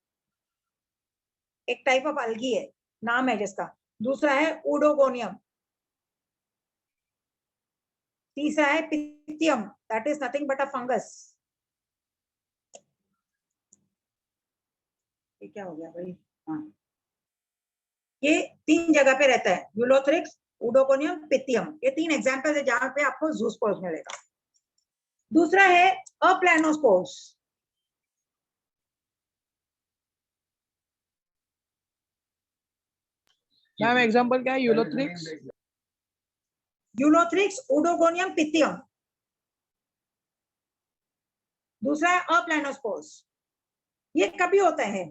एक टाइप ऑफ अलगी है, नाम है जिसका. दूसरा है ओडोगोनियम. तीसरा है Pythium, that is nothing but a fungus. ये क्या हो गया भाई? हाँ, ये तीन जगह पे रहता है, यूलोथ्रिक्स, ओडोगोनियम, पिथियम. ये तीन एग्जांपल है जहां पे आपको ज़ूस्पोर्स मिलेगा. दूसरा है अप्लैनोस्पोर्स. मैम एग्जांपल क्या है? Ulothrix, Ulothrix, Oedogonium, Pythium. दूसरा है अप्लैनोस्पोर्स. ये कभी होता है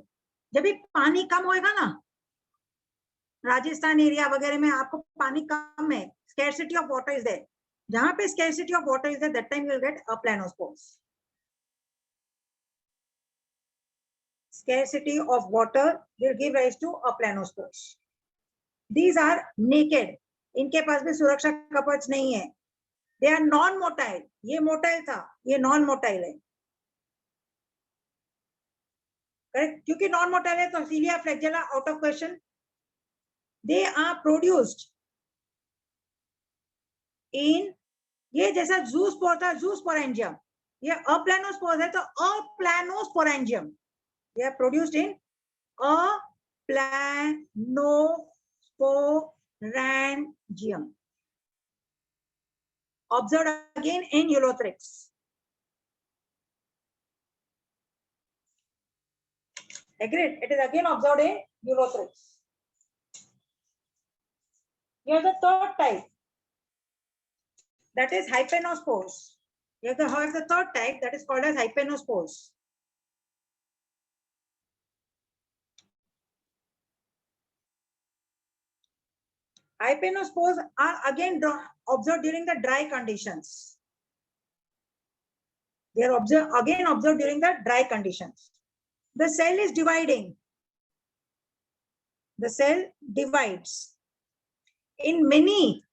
जब भी पानी कम होएगा ना, राजस्थान एरिया वगैरह में आपको पानी कम है, scarcity of water is there. जहां पे scarcity of water is there, that time you will get aplanospores. Scarcity of water will give rise to aplanospores. These are naked. इनके पास भी सुरक्षा कवच नहीं है. They are non-motile. ये मोटाइल था, ये नॉन मोटाइल है, करेक्ट? क्योंकि नॉन मोटाइल है तो cilia, flagella out of question. They are produced in, ये जैसा ज़ूस्पोर था, ज़ूस्पोरेंजियम. ये अप्लैनोस्पोर है तो अप्लैनोस्पोरेंजियम. They are produced in अप्लैनोस्पोरेंजियम. Observed again in Ulothrix. Agreed. It is again observed in Ulothrix. Here the third type, that is hypenospores. Here the third type, that is called as hypenospores. Hypenospores are again observed during the dry conditions. They are observed during the dry conditions. The cell is dividing. The cell divides in many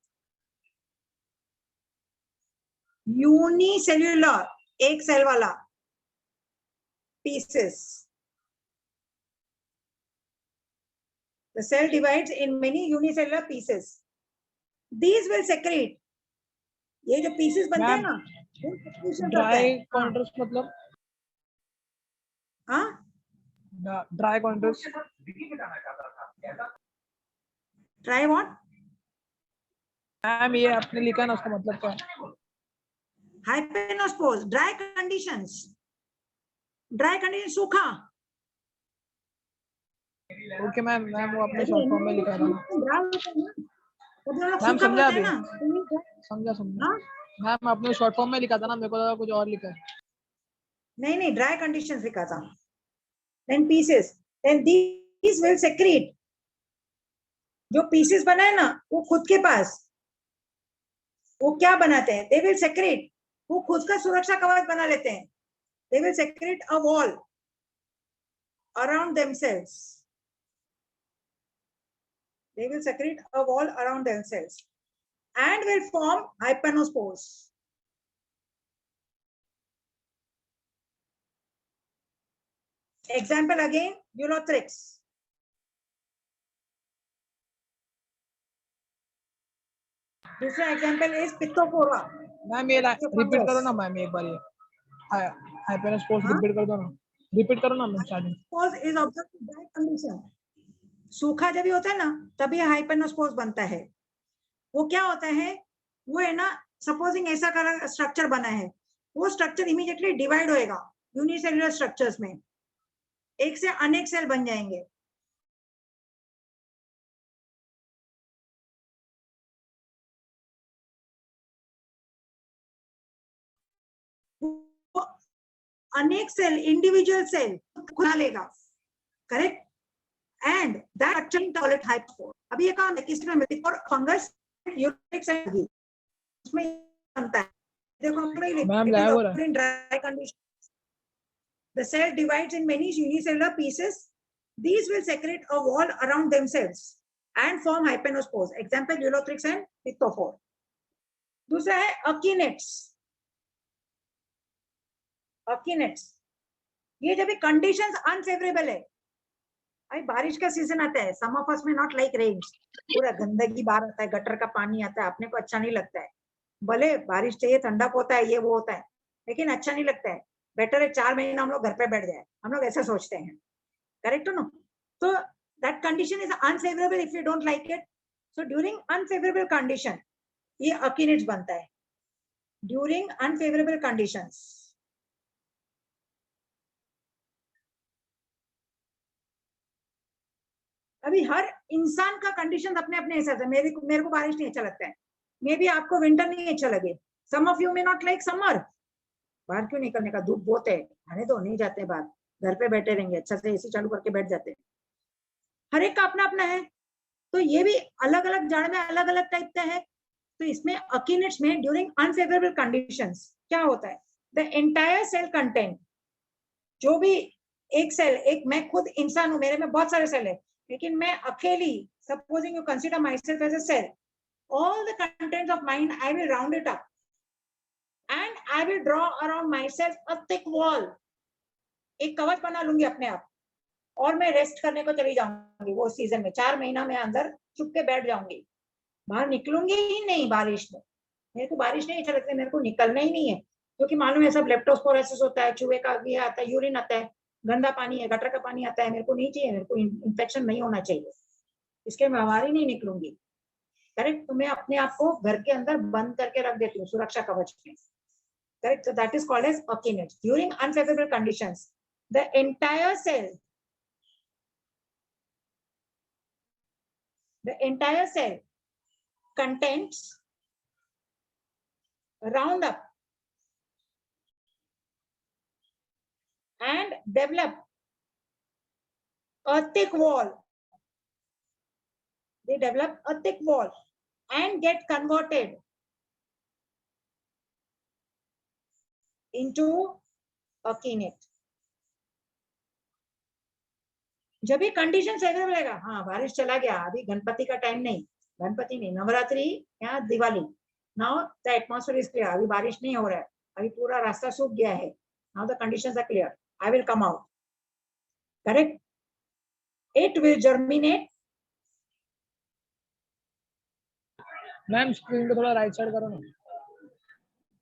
unicellular, एक cell वाला, pieces. The cell divides in many unicellular pieces. These will secrete. ये जो pieces बनते हैं ना, dry contrast मतलब? हाँ, dry contrast. try what? Ma'am ये आपने लिखा ना, उसका मतलब क्या है? Hypenospores, dry conditions. Dry condition सूखा. ओके मैम, मैम वो आपने शॉर्ट फॉर्म में लिखा था. मैम मैम समझा अभी, समझा. मैम आपने शॉर्ट फॉर्म में लिखा था ना, मेरे को लगा कुछ और लिखा है। नहीं, ड्राई कंडीशंस लिखा था। Then pieces, then these will secrete. जो पीसेस बना है ना, वो खुद के पास वो क्या बनाते हैं, दे विल सेक्रेट, वो खुद का सुरक्षा कवच बना लेते हैं। They will secrete a wall around themselves, they will secrete a wall around themselves and will form hypnospores. Example again, Ulothrix. दूसरा एग्जाम्पल इज पित्तोफोरा। मैम ये रिपीट करो ना मैम, एक बार ये हाइपेनोस्पोर्स हाँ? रिपीट कर दो ना, रिपीट करो ना ma'am starting. Hypnospores is observed in dry condition. सूखा जब भी होता है ना, तभी हाइपेनोस्पोर्स बनता है। वो क्या होता है, वो है ना, सपोजिंग ऐसा स्ट्रक्चर बना है, वो स्ट्रक्चर इमीडिएटली डिवाइड होएगा यूनिसेलुलर स्ट्रक्चर्स में, एक से अनेक सेल बन जाएंगे। अनेक सेल, इंडिविजुअल सेल खुला लेगा, correct, and that actually call it hypospore. अभी ये काम है किसमें, और फंगस यूरिक एसिड उसमें बनता है। देखो मैम लैग हो रहा है। In dry condition the cell divides in many unicellular pieces. These will secrete a wall around themselves and form hypnospores. Example, Ulothrix and Pittophore. दूसरा है अकीनेट्स। अकीनेट्स, ये जब भी कंडीशंस अनफेवरेबल है, भाई बारिश का सीजन आता है, सम ऑफ अस में नॉट लाइक रेन, पूरा गंदगी बाहर आता है, गटर का पानी आता है, अपने को अच्छा नहीं लगता है। भले बारिश चाहिए, ठंडक होता है, ये वो होता है, लेकिन अच्छा नहीं लगता है। बेटर है 4 महीना हम लोग घर पे बैठ जाए, हम लोग ऐसा सोचते हैं, करेक्ट हो ना? तो that condition is unfavourable if you don't like it. So during unfavourable condition ये अकीनेट्स बनता है, ड्यूरिंग अनफेवरेबल कंडीशंस। अभी हर इंसान का कंडीशन अपने अपने हिसाब से, मेरे को बारिश नहीं अच्छा लगता है, मे बी आपको विंटर नहीं अच्छा लगे, some of you may not like summer. बाहर क्यों निकलने का, धूप बहुत है, आने तो नहीं जाते बाहर, घर पे बैठे रहेंगे, अच्छा से एसी चालू करके बैठ जाते हैं। हर एक का अपना अपना है, तो ये भी अलग अलग जाड़ में अलग अलग टाइप का है। तो इसमें अकीनेट्स में ड्यूरिंग अनफेवरेबल कंडीशंस क्या होता है, द एंटायर सेल कंटेंट, जो भी एक सेल, एक मैं खुद इंसान हूं, मेरे में बहुत सारे सेल है, लेकिन मैं अकेली, supposing you consider myself as a cell, all the contents of mine I will round it up and I will draw around myself a thick wall. एक कवच बना लूंगी अपने आप, और मैं रेस्ट करने को चली जाऊंगी। वो सीजन में 4 महीना में अंदर चुप के बैठ जाऊंगी, बाहर निकलूंगी ही नहीं बारिश में। मेरे को बारिश नहीं अच्छा लगता, मेरे को निकलना ही नहीं है, क्योंकि मालूम है सब लेप्टोस्पोरोसिस होता है, चूहे का ये आता है, यूरिन आता है, गंदा पानी है, गटर का पानी आता है, मेरे को नहीं चाहिए, मेरे को इन्फेक्शन नहीं होना चाहिए, इसके मैं बाहर ही नहीं निकलूंगी, करेक्ट। तो मैं अपने आप को घर के अंदर बंद करके रख देती हूँ सुरक्षा कवच में, correct. So that is called as akinets. During unfavorable conditions, the entire cell contents round up and develop a thick wall. They develop a thick wall and get converted into akinet. जब भी condition favourable रहेगा, हाँ बारिश चला गया, अभी गणपति का time नहीं, गणपति नहीं, नवरात्रि या Diwali, now the atmosphere is clear, अभी बारिश नहीं हो रहा है, अभी पूरा रास्ता सूख गया है, now the conditions are clear, I will come out, correct. It will germinate. Ma'am screen को थोड़ा राइट साइड करो ना।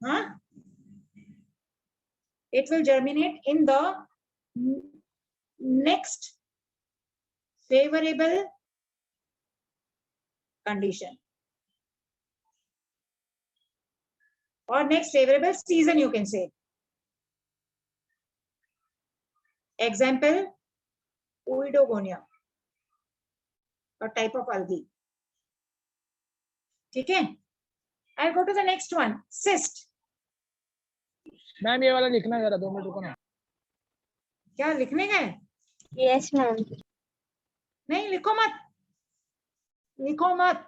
हाँ, it will germinate in the next favorable condition or next favorable season, you can say. Example, Oidogonia, a type of algae. ठीक है, I'll go to the next one. Cyst. Ma'am ये वाला लिखना है जरा 2 मिनट रुको ना. क्या लिखने का है? Yes, ma'am. नहीं लिखो मत. लिखो मत.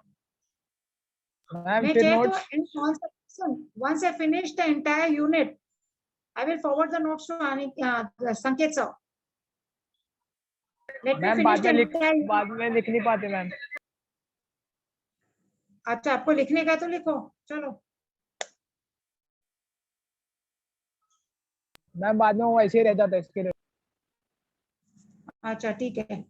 मैम मैं फिर चाहे नोट्स. तो once I finish the entire unit, I will forward the notes to Sanket sir. Let me ma'am finish the entire बाद में लिख नहीं पाते मैम. अच्छा आपको लिखने का तो लिखो. चलो. मैम बाद में वो ऐसे ही रह जाता है इसके लिए. अच्छा ठीक है.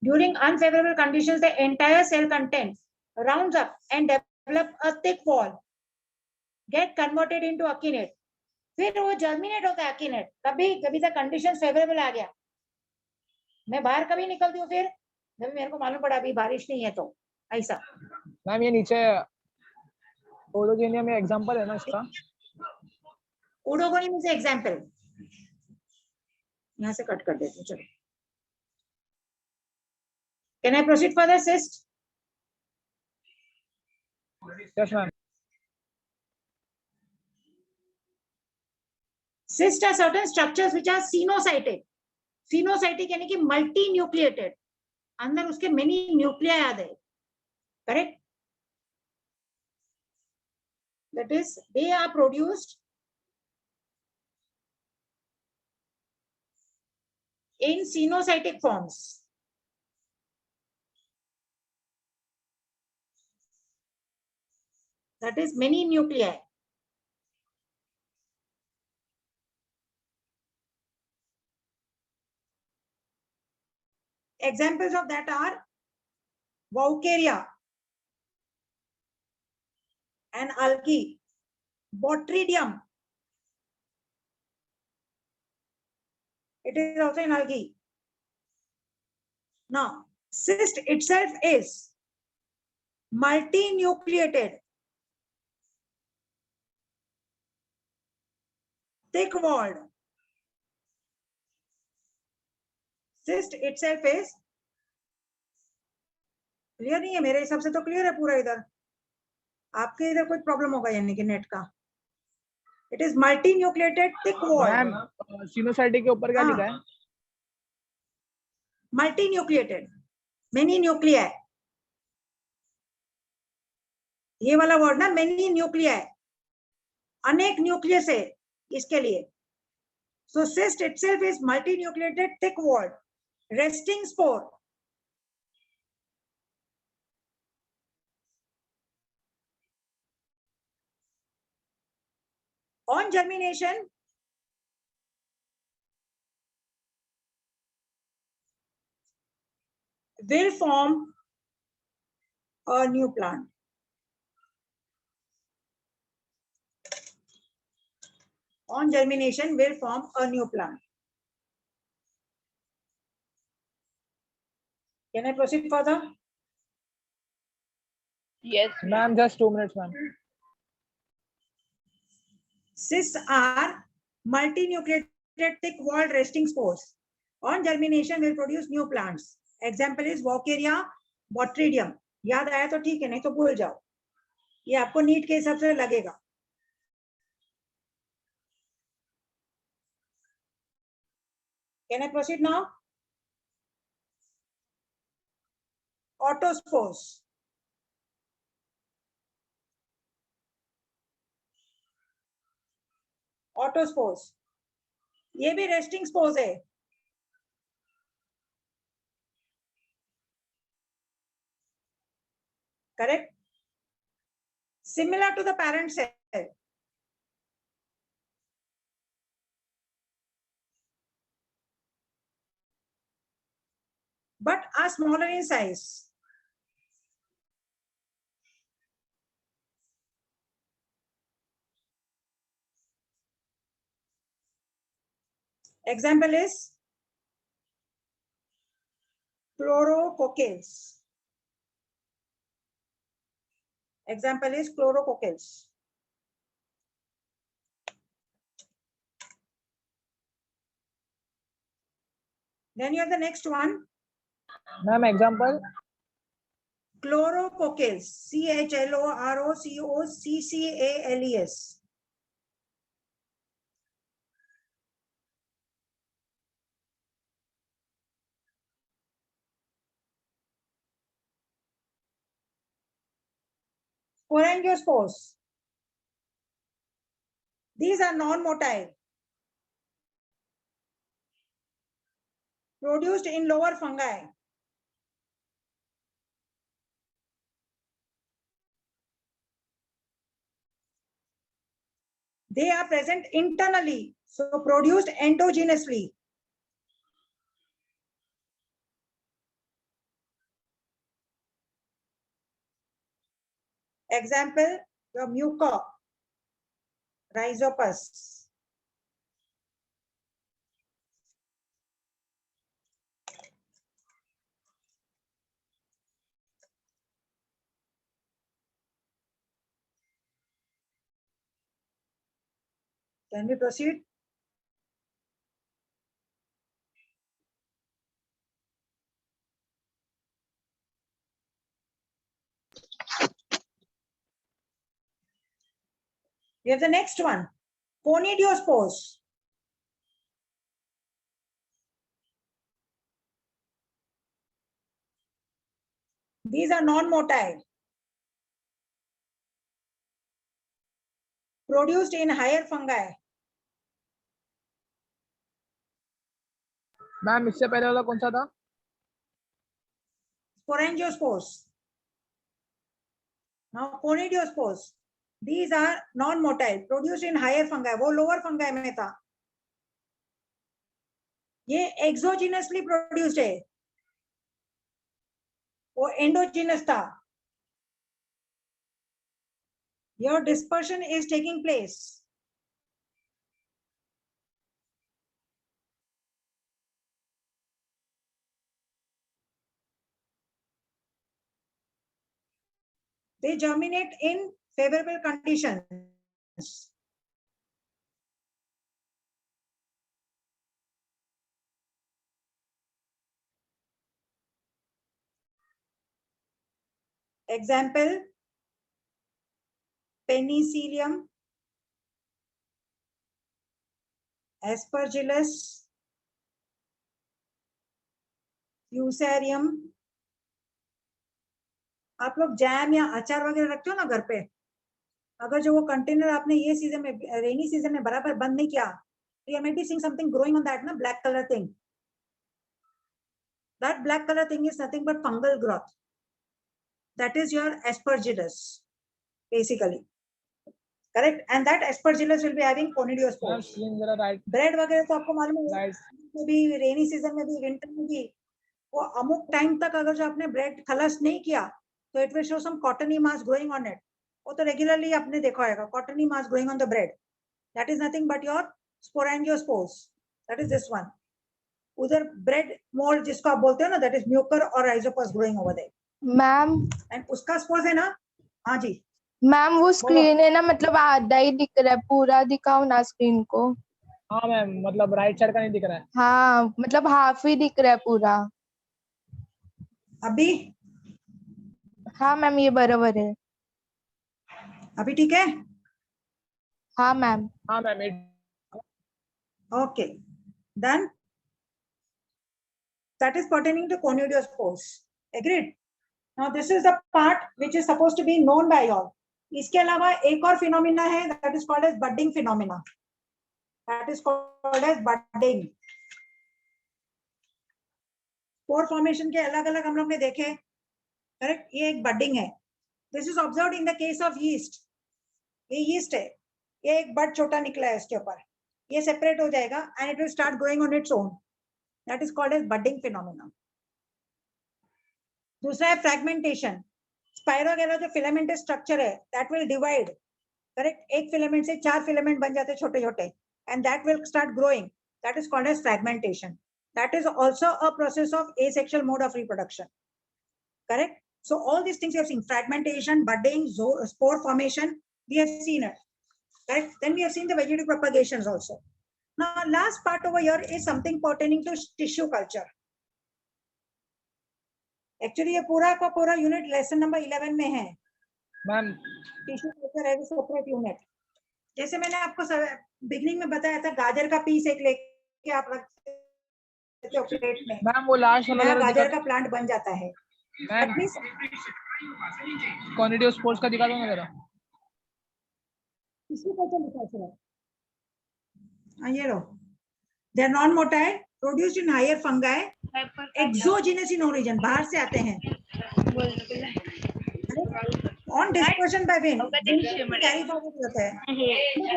During unfavorable conditions, the entire cell content rounds up and develop a thick wall, get converted into akinete. फिर वो जर्मिनेट होता है akinete. कभी कभी द कंडीशन फेवरेबल आ गया, मैं बाहर कभी निकलती हूँ, फिर जब मेरे को मालूम पड़ा अभी बारिश नहीं है तो ऐसा. मैम ये नीचे ओडोजेनिया में एग्जांपल है ना इसका. ओडोगोनी में से एग्जाम्पल यहाँ से कट कर देती हूँ. चलो. Can I proceed further, cyst? Yes ma'am. Cysts are certain structures which are sinusoidal. Sinusoidal यानी कि मल्टी न्यूक्लिएटेड. अंदर उसके मेनी न्यूक्लिया आ गए. Correct. That is, they are produced in sinusoidal forms. That is many nuclei. Examples of that are Vaucaria and algae, Botridium. It is also in algae. Now, cyst itself is multinucleated, thick-walled. Cyst itself is clear नहीं है. मेरे हिसाब से तो clear है पूरा. इधर आपके इधर कोई प्रॉब्लम होगा यानी कि नेट का. It is multi nucleated thick wall. Ma'am सिनोसाइटी के ऊपर क्या हाँ. लिखा है? Multi nucleated, many nuclei. ये वाला वर्ड ना, मेनी न्यूक्लियाई, अनेक न्यूक्लियस है इसके लिए. So cyst itself is multi nucleated thick wall resting spore. On germination, will form a new plant. On germination, will form a new plant. Can I proceed further? Yes, ma'am just 2 minutes ma'am. Cysts are multinucleated thick-walled resting spores. On germination, will produce new plants. Example is Vaucaria, Botridium. याद आया तो ठीक है, नहीं तो भूल जाओ. ये आपको नीट के हिसाब से लगेगा. Can I proceed now? Autospores. Autospores. ये भी resting spores है. Correct? Similar to the parent cell. But are smaller in size. Example is chlorococcales. Example is chlorococcales. Then you have the next one. Ma'am example. Chlorococcales, CHLOROCOCCALES. Sporangiospores. These are non-motile, produced in lower fungi. They are present internally, so produced endogenously. Example, your Mucorrhizopus. Can we proceed? We have the next one, Conidiospores. These are non-motile, produced in higher fungi. Ma'am इससे पहले वाला कौन सा था? Sporangiospores. Now Conidiospores. These are non-motile, produced in higher fungi. वो lower fungi में था. ये exogenously produced है. वो endogenous था. Your dispersion is taking place. They germinate in favorable conditions. Example, Penicillium, Aspergillus, Fusarium. आप लोग जैम या अचार वगैरह रखते हो ना घर पे, अगर जो वो कंटेनर आपने ये सीजन में, रेनी सीजन में बराबर बंद नहीं किया, you might be seeing something growing on that, na, black color thing. That black color thing is nothing but fungal growth. That is your Aspergillus, basically. Correct? And that Aspergillus will be having ma'am Conidiospores. Screen जरा right Bread वगैरह तो आपको मालूम है, right में भी रेनी season में भी विंटर में भी वो अमुक टाइम तक अगर जो आपने ब्रेड खलस नहीं किया तो it will show some cottony mass growing on it. वो तो रेगुलरली आपने देखा होगा, cottony mass growing on the bread. That is nothing but your sporangiospores. That is this one. उधर ब्रेड मोल्ड जिसको आप बोलते हो ना, दैट इज म्यूकर और rhizopus growing over there. Ma'am and उसका स्पोर्स है ना. हाँ जी मैम वो स्क्रीन है ना, मतलब आधा ही दिख रहा है, पूरा दिखाओ ना स्क्रीन को. हाँ मैम, मतलब राइट साइड का नहीं दिख रहा है. हाँ मतलब हाफ ही दिख रहा है पूरा. अभी. हाँ मैम ये बराबर है. अभी ठीक है. हाँ मैम. हाँ ma'am Okay, done. That is pertaining to Conidiospores. Agreed. Now this is the part which is supposed to be known by all. इसके अलावा एक और phenomena है, that is called as budding phenomena. That is called as budding. Spore formation के अलग अलग हम लोग ने देखे. Correct? ये एक budding है. This is observed in the case of yeast. ये yeast है. ये एक bud छोटा निकला है इसके ऊपर. ये separate हो जाएगा and it will start growing on its own. That is called as budding phenomena. दूसरा है fragmentation. Spirogyra जो filamentous structure है, that will divide. Correct? एक filament से 4 filament बन जाते छोटे छोटे, and that will start growing. That is called as fragmentation. That is also a process of asexual mode of reproduction. Correct? So all these things you have seen: fragmentation, budding, spore formation. We have seen it. Correct? Then we have seen the vegetative propagations also. Now, last part over here is something pertaining to tissue culture. Actually ये पूरा का पूरा unit lesson number 11 में है। Ma'am tissue culture है separate unit. जैसे मैंने आपको बिगनिंग में बताया था, गाजर का पीस एक लेके आप रख सकते हो प्लेट में, मैम वो लास्ट वाला नया जरा गाजर दिखा का प्लांट बन जाता है। Ma'am, That means quantity of sports का दिखा दो ना जरा। टिश्यू कल्चर लिखा है सर। हाँ ये लो, they are non motile, produced in higher fungi, exogenous in origin, बाहर से आते हैं। On dispersion by wind, wind carry forward होता है।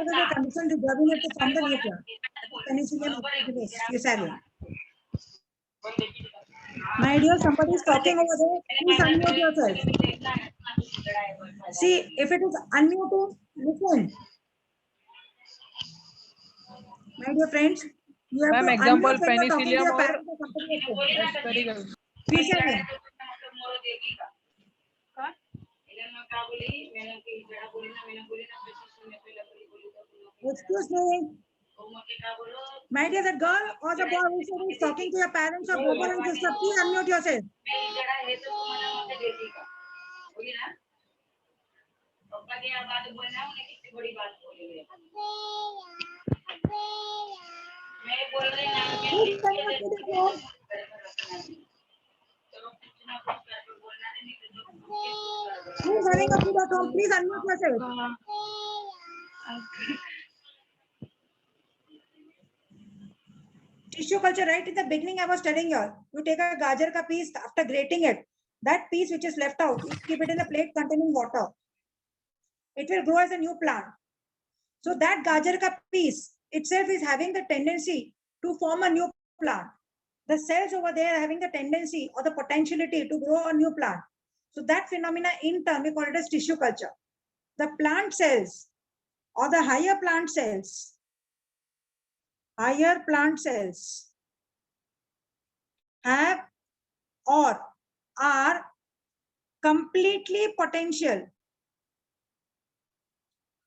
The condition to germinate to form the new plant. Penicillium activalis, Fusarium. My dear, somebody is talking over there. Please unmute yourself. See, if it is unmuted, listen. My dear friends, you have ma'am to example unmute when you are talking to Penicillium your और parents or somebody else. एस्पेरिगस। Fusarium. Excuse me. My dear, the girl or the boy who is talking to your parents or brother and sister, please unmute yourself. Please unmute to the phone. Who is having a food at home? Please unmute yourself. Tissue culture, right in the beginning, I was telling you, you take a gajar ka piece after grating it. That piece which is left out, you keep it in a plate containing water. It will grow as a new plant. So that gajar ka piece itself is having the tendency to form a new plant. The cells over there are having the tendency or the potentiality to grow a new plant. So that phenomena in turn, we call it as tissue culture. The plant cells or the higher plant cells have or are completely potential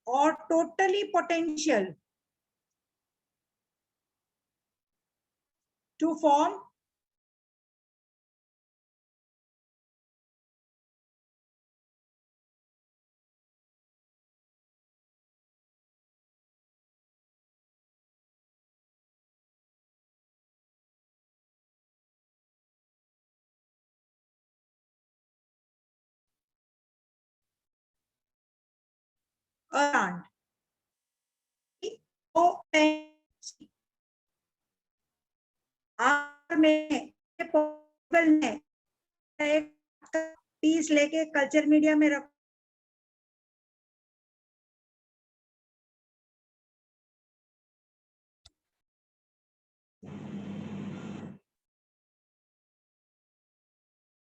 or totally potential to form a plant. में एक piece लेके culture media में रख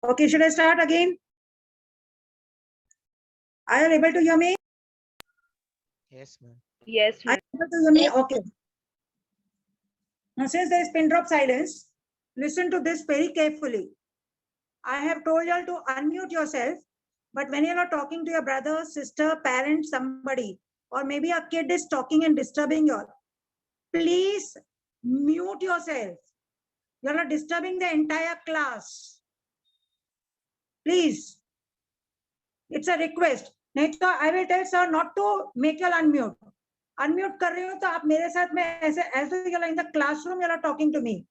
Okay, should I start again? Are you able to hear me? Yes, ma'am. Yes, Are you able to hear me? Okay. Now, since there is pin drop silence, listen to this very carefully. I have told you all to unmute yourself, but when you are talking to your brother, sister, parent, somebody, or maybe a kid is talking and disturbing you all, please mute yourself. You are not disturbing the entire class. Please. It's a request. नहीं तो I will tell sir not to make you unmute. Unmute कर रही हूँ तो आप मेरे साथ में ऐसे you are in the classroom, you are talking to me.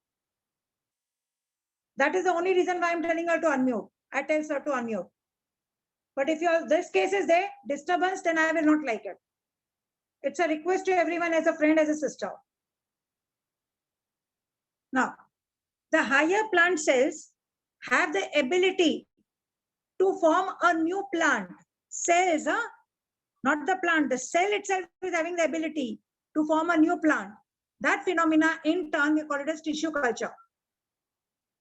That is the only reason why I'm telling her to unmute. I tell sir to unmute. But if this case is there, disturbance, then I will not like it. It's a request to everyone as a friend, as a sister. Now, the higher plant cells have the ability to form a new plant. Cells, not the plant. The cell itself is having the ability to form a new plant. That phenomena, in turn, we call it as tissue culture.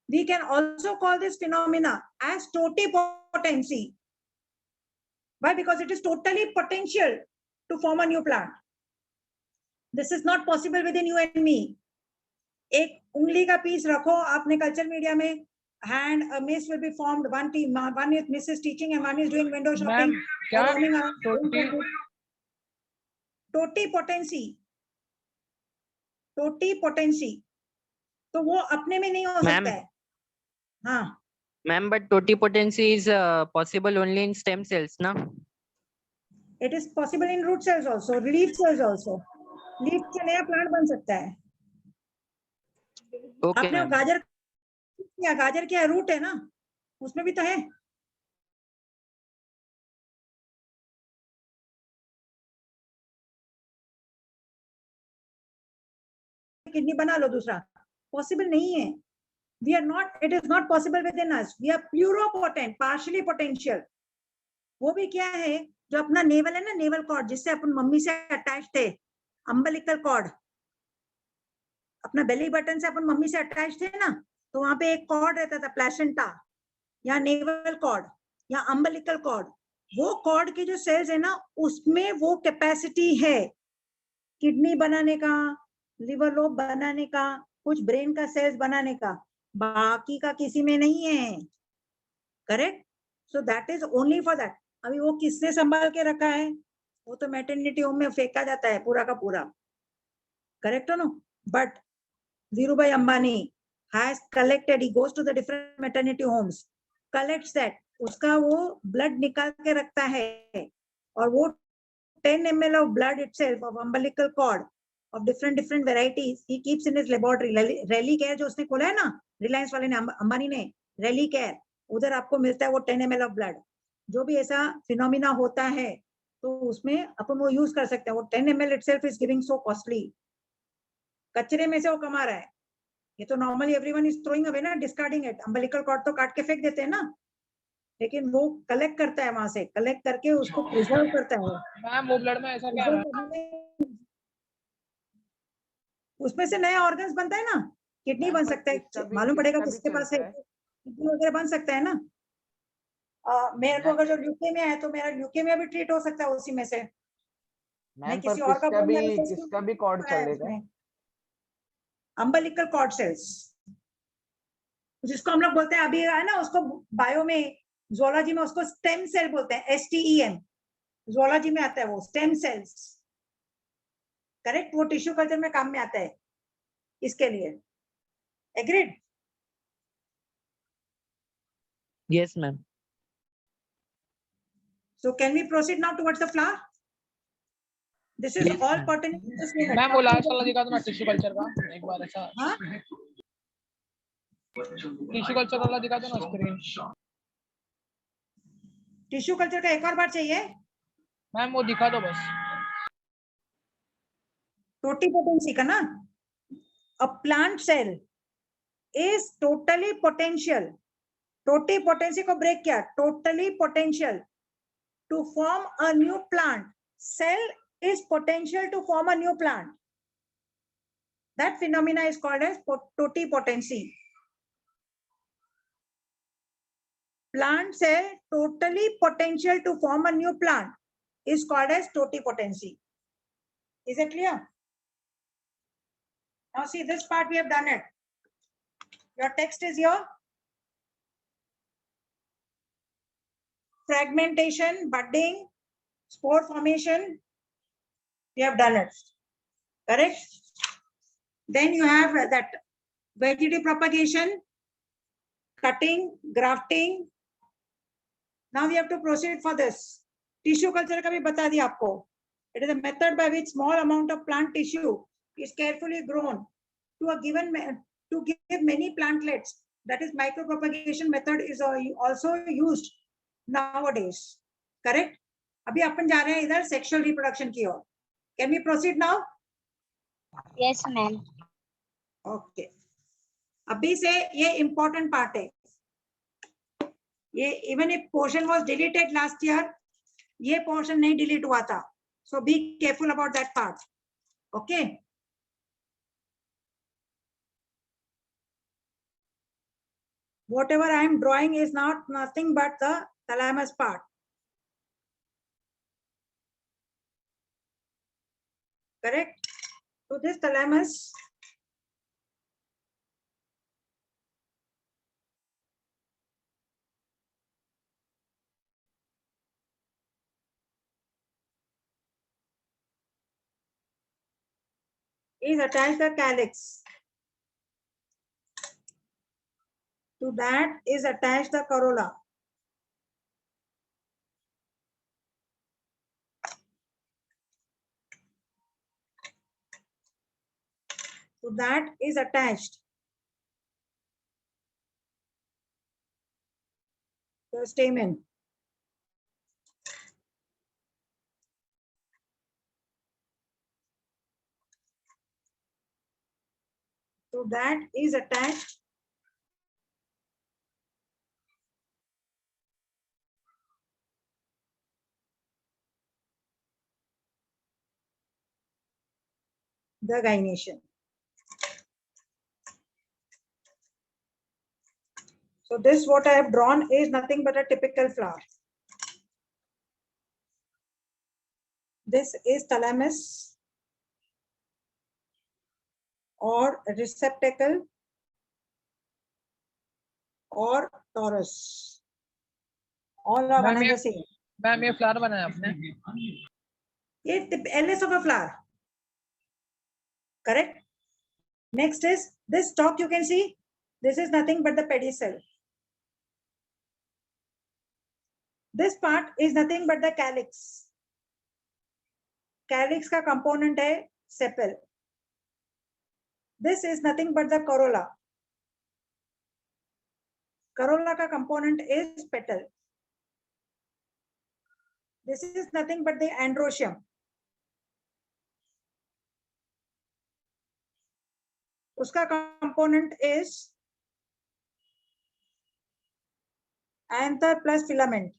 We can also call this phenomena as totipotency. Why? Because it is totally potential to form a new plant. This is not possible within you and me. एक उंगली का piece रखो आपने culture media में, hand a mist will be formed. One is Mrs. teaching and one is doing window shopping. क्या roaming around. Totipotency. तो वो अपने में नहीं हो सकता है. हाँ, Ma'am, but totipotency is possible only in stem cells, na? It is possible in root cells also, leaf cells also. Leaf से नया प्लांट बन सकता है. Okay, आपने वो ma'am. गाजर क्या है, रूट है ना, उसमें भी तो है. किडनी बना लो दूसरा, पॉसिबल नहीं है. We are not, it is not possible within us. We are pluripotent, partially potential. वो भी क्या है, जो अपना नेवल है ना, नेवल कॉर्ड, जिससे अपन मम्मी से अटैच थे, अम्बिलिकल कॉर्ड, अपना बेली बटन से अपन मम्मी से अटैच थे ना, तो वहां पे एक कॉर्ड रहता था, प्लेसेंटा या नेवल कॉर्ड या अम्बिलिकल कॉर्ड. वो कॉर्ड के जो सेल्स है ना, उसमें वो कैपेसिटी है किडनी बनाने का, लिवर लोब बनाने का, कुछ ब्रेन का सेल्स बनाने का, बाकी का किसी में नहीं है. Correct. So that is only for that. अभी वो किसने संभाल के रखा है, वो तो मैटरनिटी होम में फेंका जाता है पूरा का पूरा. करेक्ट हो no. But Dhirubhai Ambani has collected, he goes to the different maternity homes, collects that, उसका वो ब्लड निकाल के रखता है, और वो 10 ml of blood itself of umbilical cord of different varieties he keeps in his laboratory. Rally Care जो उसने खोला है ना, रिलायंस वाले ने, अंबानी ने, रैली केयर, उधर आपको मिलता है वो 10 ml of blood. जो भी ऐसा फिनोमिना होता है तो उसमें अपन वो यूज कर सकते हैं. वो 10 ml itself is giving so costly. कचरे में से वो कमा रहा है. ये तो normally everyone is throwing away ना, डिस्कार्डिंग इट. अम्बिलिकल कॉर्ड तो काट के फेंक देते हैं ना, लेकिन वो कलेक्ट करता है, वहां से कलेक्ट करके उसको प्रिजर्व करता है. मैम वो ब्लड में ऐसा क्या है? उसमें से नया ऑर्गन्स बनता है ना, किडनी बन सकता है, मालूम पड़ेगा किसके पास है, किडनी वगैरह बन सकता है ना. मेरे को अगर जो ल्यूकेमिया है तो मेरा ल्यूकेमिया भी ट्रीट हो सकता है उसी में से. मैं किसी और का किसका भी कॉर्ड चलेगा. अम्बिलिकल कॉर्ड सेल्स, जिसको हम लोग बोलते हैं अभी है ना, उसको बायो में, ज़ूलॉजी में उसको स्टेम सेल बोलते हैं, STEM, ज़ूलॉजी में आता है वो स्टेम सेल्स. करेक्ट. वो टिश्यू कल्चर में काम में आता है इसके लिए. Agreed. Yes, ma'am. So can we proceed now towards the flower? This is Yes, all ma'am. pertinent to this unit. Ma'am वो लास्ट वाला दिखा दो ना, टिश्यू कल्चर का एक बार ऐसा. हाँ? टिश्यू कल्चर वाला दिखा दो ना स्क्रीन. टिश्यू कल्चर का एक और बार चाहिए. मैम वो दिखा दो बस. टोटिपोटेंसी का ना. A plant cell is totally potential. Totipotency को ब्रेक किया, totally potential to form a new plant. Cell is potential to form a new plant. That phenomena is called as totipotency. Plant cell totally potential to form a new plant is called as totipotency. Is it clear? Now see, this part we have done it. Your text is here. Fragmentation, budding, spore formation, we have done it. Correct? Then you have that vegetative propagation, cutting, grafting. Now we have to proceed for this. Tissue culture का भी बता दिया आपको. It is a method by which small amount of plant tissue is carefully grown to a given to give many plantlets. That is micropropagation method is also used nowadays. Correct? अभी अपन जा रहे हैं इधर sexual reproduction की ओर. Can we proceed now? Yes, ma'am. Okay. अभी से ये important part है. ये even if portion was deleted last year, ये portion नहीं delete हुआ था. So be careful about that part. Okay. Whatever I am drawing is not nothing but the thalamus part. Correct? So this thalamus is attached to the calyx. To that is attached the corolla. To that is attached the stamen. To that is attached the gynation. So this what I have drawn is nothing but a typical flower. This is thalamus or receptacle or torus. All are one and the same. Ma'am ये flower बनाया आपने It the LS of a flower. Correct. Next is this stalk you can see. This is nothing but the pedicel. This part is nothing but the calyx. Calyx का component है sepal. This is nothing but the corolla. Corolla का component is petal. This is nothing but the androecium. उसका component is anther plus filament.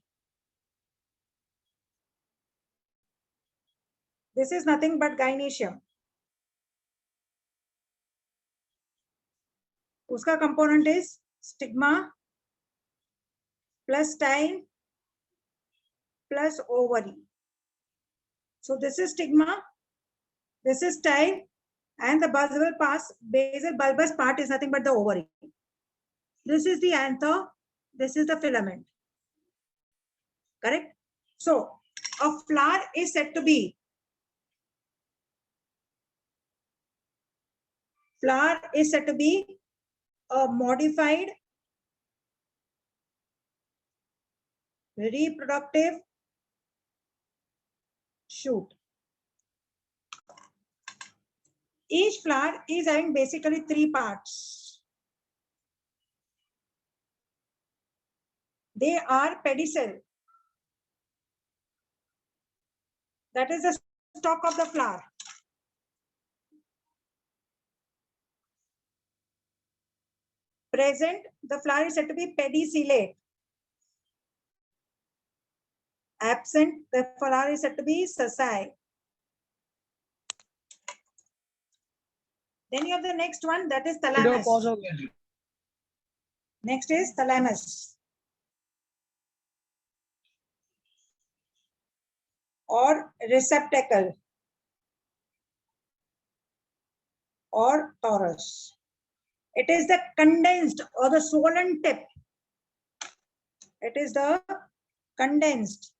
This is nothing but gynoecium. उसका component is stigma plus style plus ovary. So this is stigma, this is style, and the basal bulbous part is nothing but the ovary. This is the anther, this is the filament. Correct? So a flower is said to be a modified reproductive shoot. Each flower is having basically 3 parts. They are pedicel. That is the stalk of the flower. Present, the flower is said to be pedicellate. Absent, the flower is said to be sessile. Then you have the next one, that is video thalamus. Pause हो गया Next is thalamus or receptacle or torus. It is the condensed or the swollen tip. It is the condensed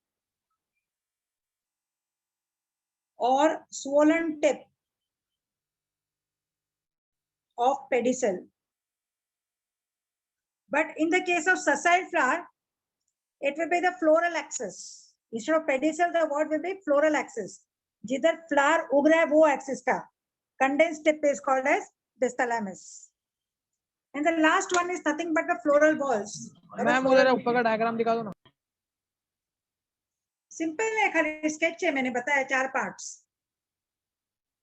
or swollen tip of pedicel. But in the case of sessile flower, it will be the floral axis. Instead of pedicel, the word will be floral axis. जिधर flower उग रहा है वो axis का condensed tip is called as the thalamus. And the last one is nothing but the floral balls. Ma'am उधर ऊपर का diagram दिखा दो ना सिंपल है, खाली स्केच है, मैंने बताया 4 पार्ट्स.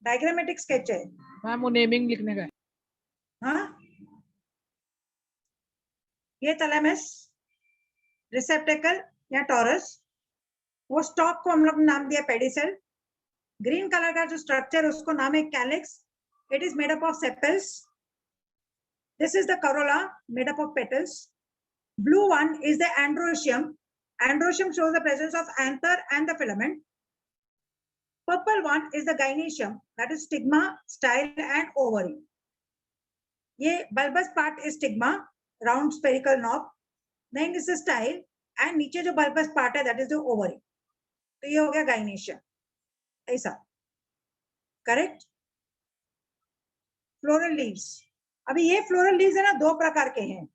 डायग्रामेटिक स्केच है. मैम वो नेमिंग लिखने का है हाँ, ये थैलेमस, रिसेप्टेकल या टॉरस, वो स्टॉक को हम लोग नाम दिया पेडिसेल. ग्रीन कलर का जो स्ट्रक्चर उसको नाम है calyx. It is made up of sepals. This is the Corolla made up of petals. Blue one is the androecium. Androecium shows the presence of anther and the filament. Purple one is the gynoecium, that is stigma, style and ovary. ये bulbous part is stigma, round spherical knob. Then this is style and नीचे जो bulbous part है that is the ovary. तो ये हो गया gynoecium. ऐसा. Correct? Floral leaves. अभी ये floral leaves है ना 2 प्रकार के हैं.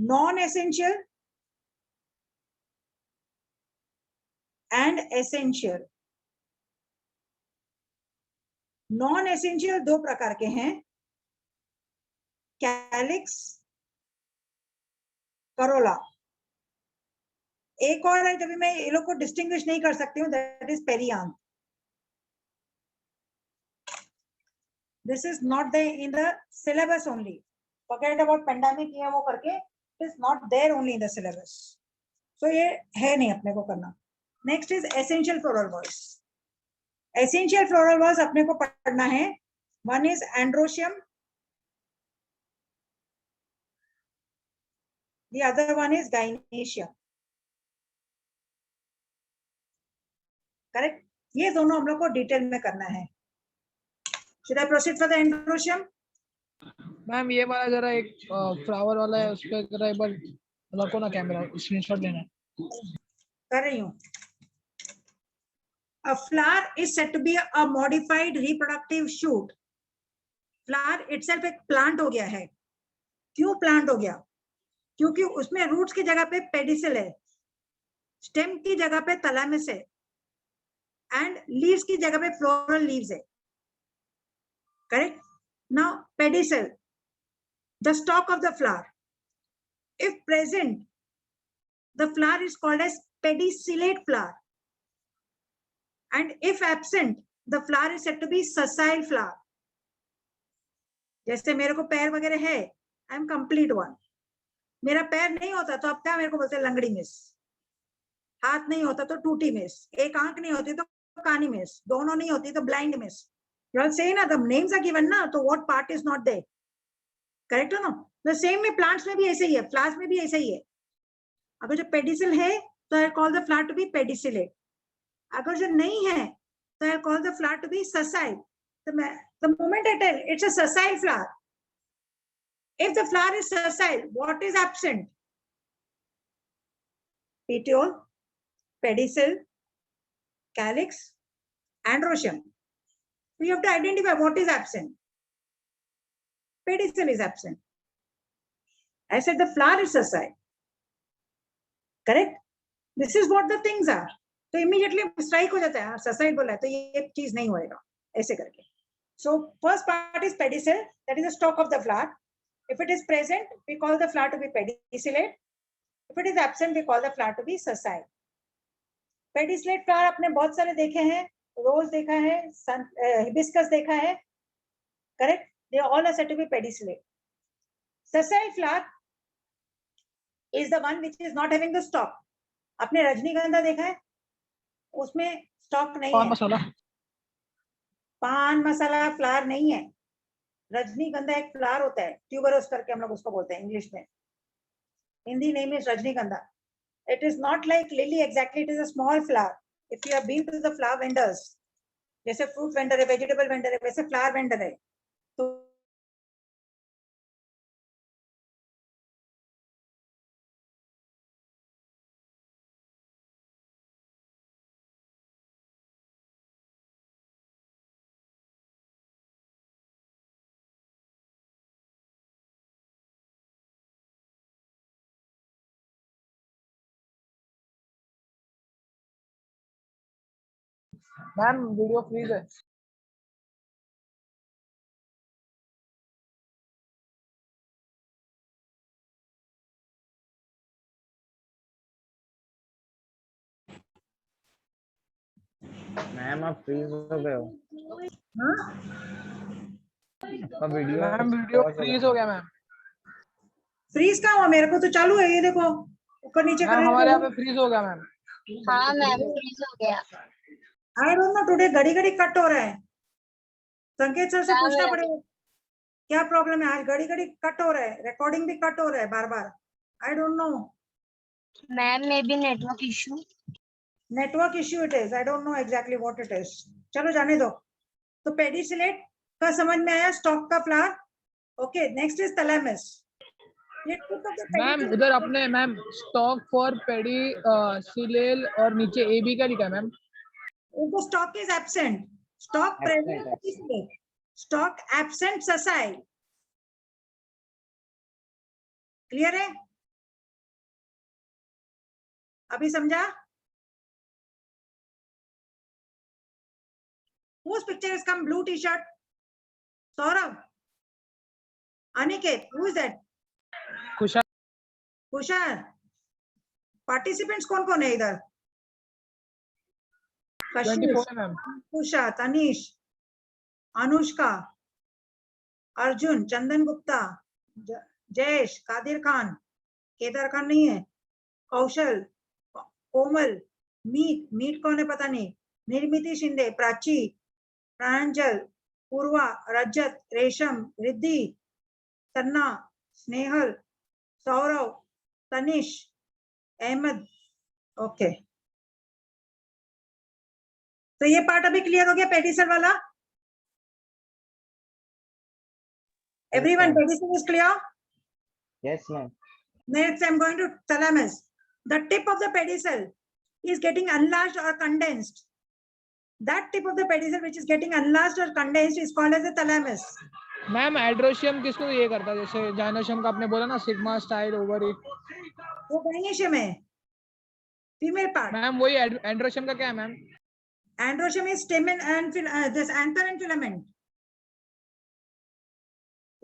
non-essential and essential. Non-essential दो प्रकार के हैं, कैलिक्स, करोला. एक और है जब मैं ये लोग को डिस्टिंग्विश नहीं कर सकती हूँ, that is perianth. This is not there in the syllabus only. Forget about pandemic ये वो करके, it is not there only in the syllabus. So ये है नहीं अपने को करना. Next is essential floral voice. Essential floral voice अपने को पढ़ना है. One is androecium. The other one is gynoecium. Correct? ये दोनों हम लोग को डिटेल में करना है. Should I proceed for the androecium? Ma'am ये वाला जरा एक फ्लावर वाला है, उस पे जरा एक बार रखो ना कैमरा, स्क्रीनशॉट लेना है. कर रही हूँ. A flower is said to be a modified reproductive shoot. Flower itself एक plant हो गया है. क्यों plant हो गया? क्योंकि उसमें roots की जगह पे pedicel है, stem की जगह पे thalamus है, and leaves की जगह पे floral leaves है. Correct? Now pedicel, the stalk of the flower. If present, the flower is called as pedicellate flower. And if absent, the flower is said to be sessile flower. जैसे मेरे को पैर वगैरह है, I am complete one. मेरा पैर नहीं होता तो अब क्या मेरे को बोलते हैं लंगड़ी मिस. हाथ नहीं होता तो टूटी मिस. एक आंख नहीं होती तो कानी मिस. दोनों नहीं होती तो blind miss. You all say ना, the names are given ना, तो what part is not there? Correct or no? The same में plants में भी ऐसे ही है, flowers में भी ऐसे ही है. अगर जो pedicel है तो I call the flower to be pedicellate. अगर जो नहीं है तो I call the flower to be sessile. The moment I tell it's a sessile flower. If the flower is sessile, what is absent? Petiole, pedicel, calyx, androecium. We have to identify what is absent. Pedicel is absent. I said the flower is sessile. Correct? This is what the things are. तो immediately strike हो जाता है, sessile बोला है तो ये चीज नहीं होएगा ऐसे करके. So first part is pedicel, that is the stalk of the flower. If it is present, we call the flower to be pedicellate. If it is absent, we call the flower to be sessile. Pedicellate flower आपने बहुत सारे देखे हैं. रोज देखा है, hibiscus देखा है. Correct? They all are said to be pedicellate. Sessile flower is the one which is not having the stalk. आपने रजनीगंधा देखा है, उसमें स्टॉक नहीं पान है. मसाला, पान मसाला फ्लावर नहीं है. रजनीगंधा एक फ्लावर होता है, ट्यूबरोस करके हम लोग उसको बोलते हैं इंग्लिश में. हिंदी नेम इज रजनीगंधा. It is not like lily exactly. It is a small flower. If you have been to the flower vendors, जैसे fruit vendor है, vegetable vendor है, वैसे flower vendor है. तो मैम वीडियो फ्रीज है. Ma'am आप freeze हो गए हो. आपका वीडियो मैम वीडियो फ्रीज हो गया मैम. फ्रीज कहाँ हुआ? मेरे को तो चालू है, ये देखो ऊपर नीचे कर मैम रही हमारे यहाँ हूँ. पे फ्रीज हो गया मैम. हाँ मैम फ्रीज हो गया. I don't know, today घड़ी घड़ी कट हो रहा है. संकेत सर से हाँ, पूछना मैम. पड़ेगा क्या प्रॉब्लम है. आज घड़ी घड़ी कट हो रहा है, रिकॉर्डिंग भी कट हो रहा है बार बार. I don't know. Ma'am may be network issue. Network issue it is. I don't know exactly what it is. चलो जाने दो. तो पेडिसिलेट का समझ में आया, स्टॉक का flower. Okay, next is thalamus. Ma'am उधर अपने मैम स्टॉक फॉर पेडी सिलेल और नीचे ए बी का लिखा है मैम. उनको stock is absent. Stalk present pedicellate, stock absent ससाइल. Clear है? अभी समझा? Whose picture has come? Blue t-shirt. Saurav. Aniket. Who is that? Kusal Kushal. Participants कौन है इधर? 24 है मैम. कुशा, तनीश, अनुष्का, अर्जुन, चंदन गुप्ता, जयेश, कादिर खान, केदार खान नहीं है, कौशल, कोमल, मीट कौन है पता नहीं, निर्मिति शिंदे, प्राची, प्रांजल, पूर्वा, रजत, रेशम, रिद्धि, सन्ना, स्नेहल, सौरव, तनिष, अहमद. ओके, तो ये पार्ट अभी क्लियर हो गया पेडिसल वाला. Everyone, ma'am. pedicel is clear? Yes, ma'am. Next, I'm going to thalamus. The tip of the pedicel is getting enlarged or condensed. That tip of the pedicel which is getting enlarged or condensed is called as the thalamus. Ma'am androecium किसको ये करता है, जैसे जाइनोशियम का आपने बोला ना, sigma style ovary. वो gynoecium है, female part. मैम वही एंड्रोशियम का क्या है ma'am? Androecium is stamen and this anther and filament.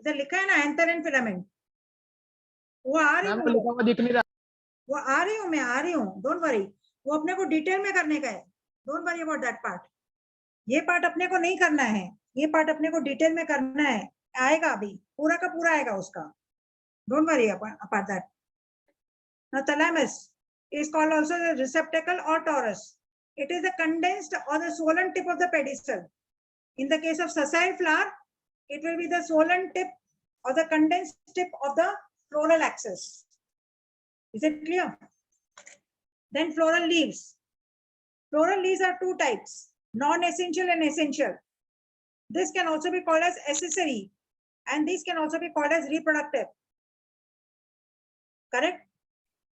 इधर लिखा है ना anther and filament. वो आ रही मैम हूँ, वो लिखा हुआ दिख नहीं रहा. वो आ रही हूँ, मैं आ रही हूँ. Don't worry. वो अपने को डिटेल में करने का है. Don't worry about that part. ये पार्ट अपने को नहीं करना है, ये पार्ट अपने को डिटेल में करना है. आएगा अभी, पूरा का पूरा आएगा उसका. Don't worry about that. Now thalamus is called also the receptacle or torus. It is the condensed or the swollen tip of the pedicel. In the case of sessile flower, it will be the swollen tip or the condensed tip of the floral axis. Is it clear? Then floral leaves. Floral leaves are two types, non-essential and essential. This can also be called as accessory, and this can also be called as reproductive. Correct?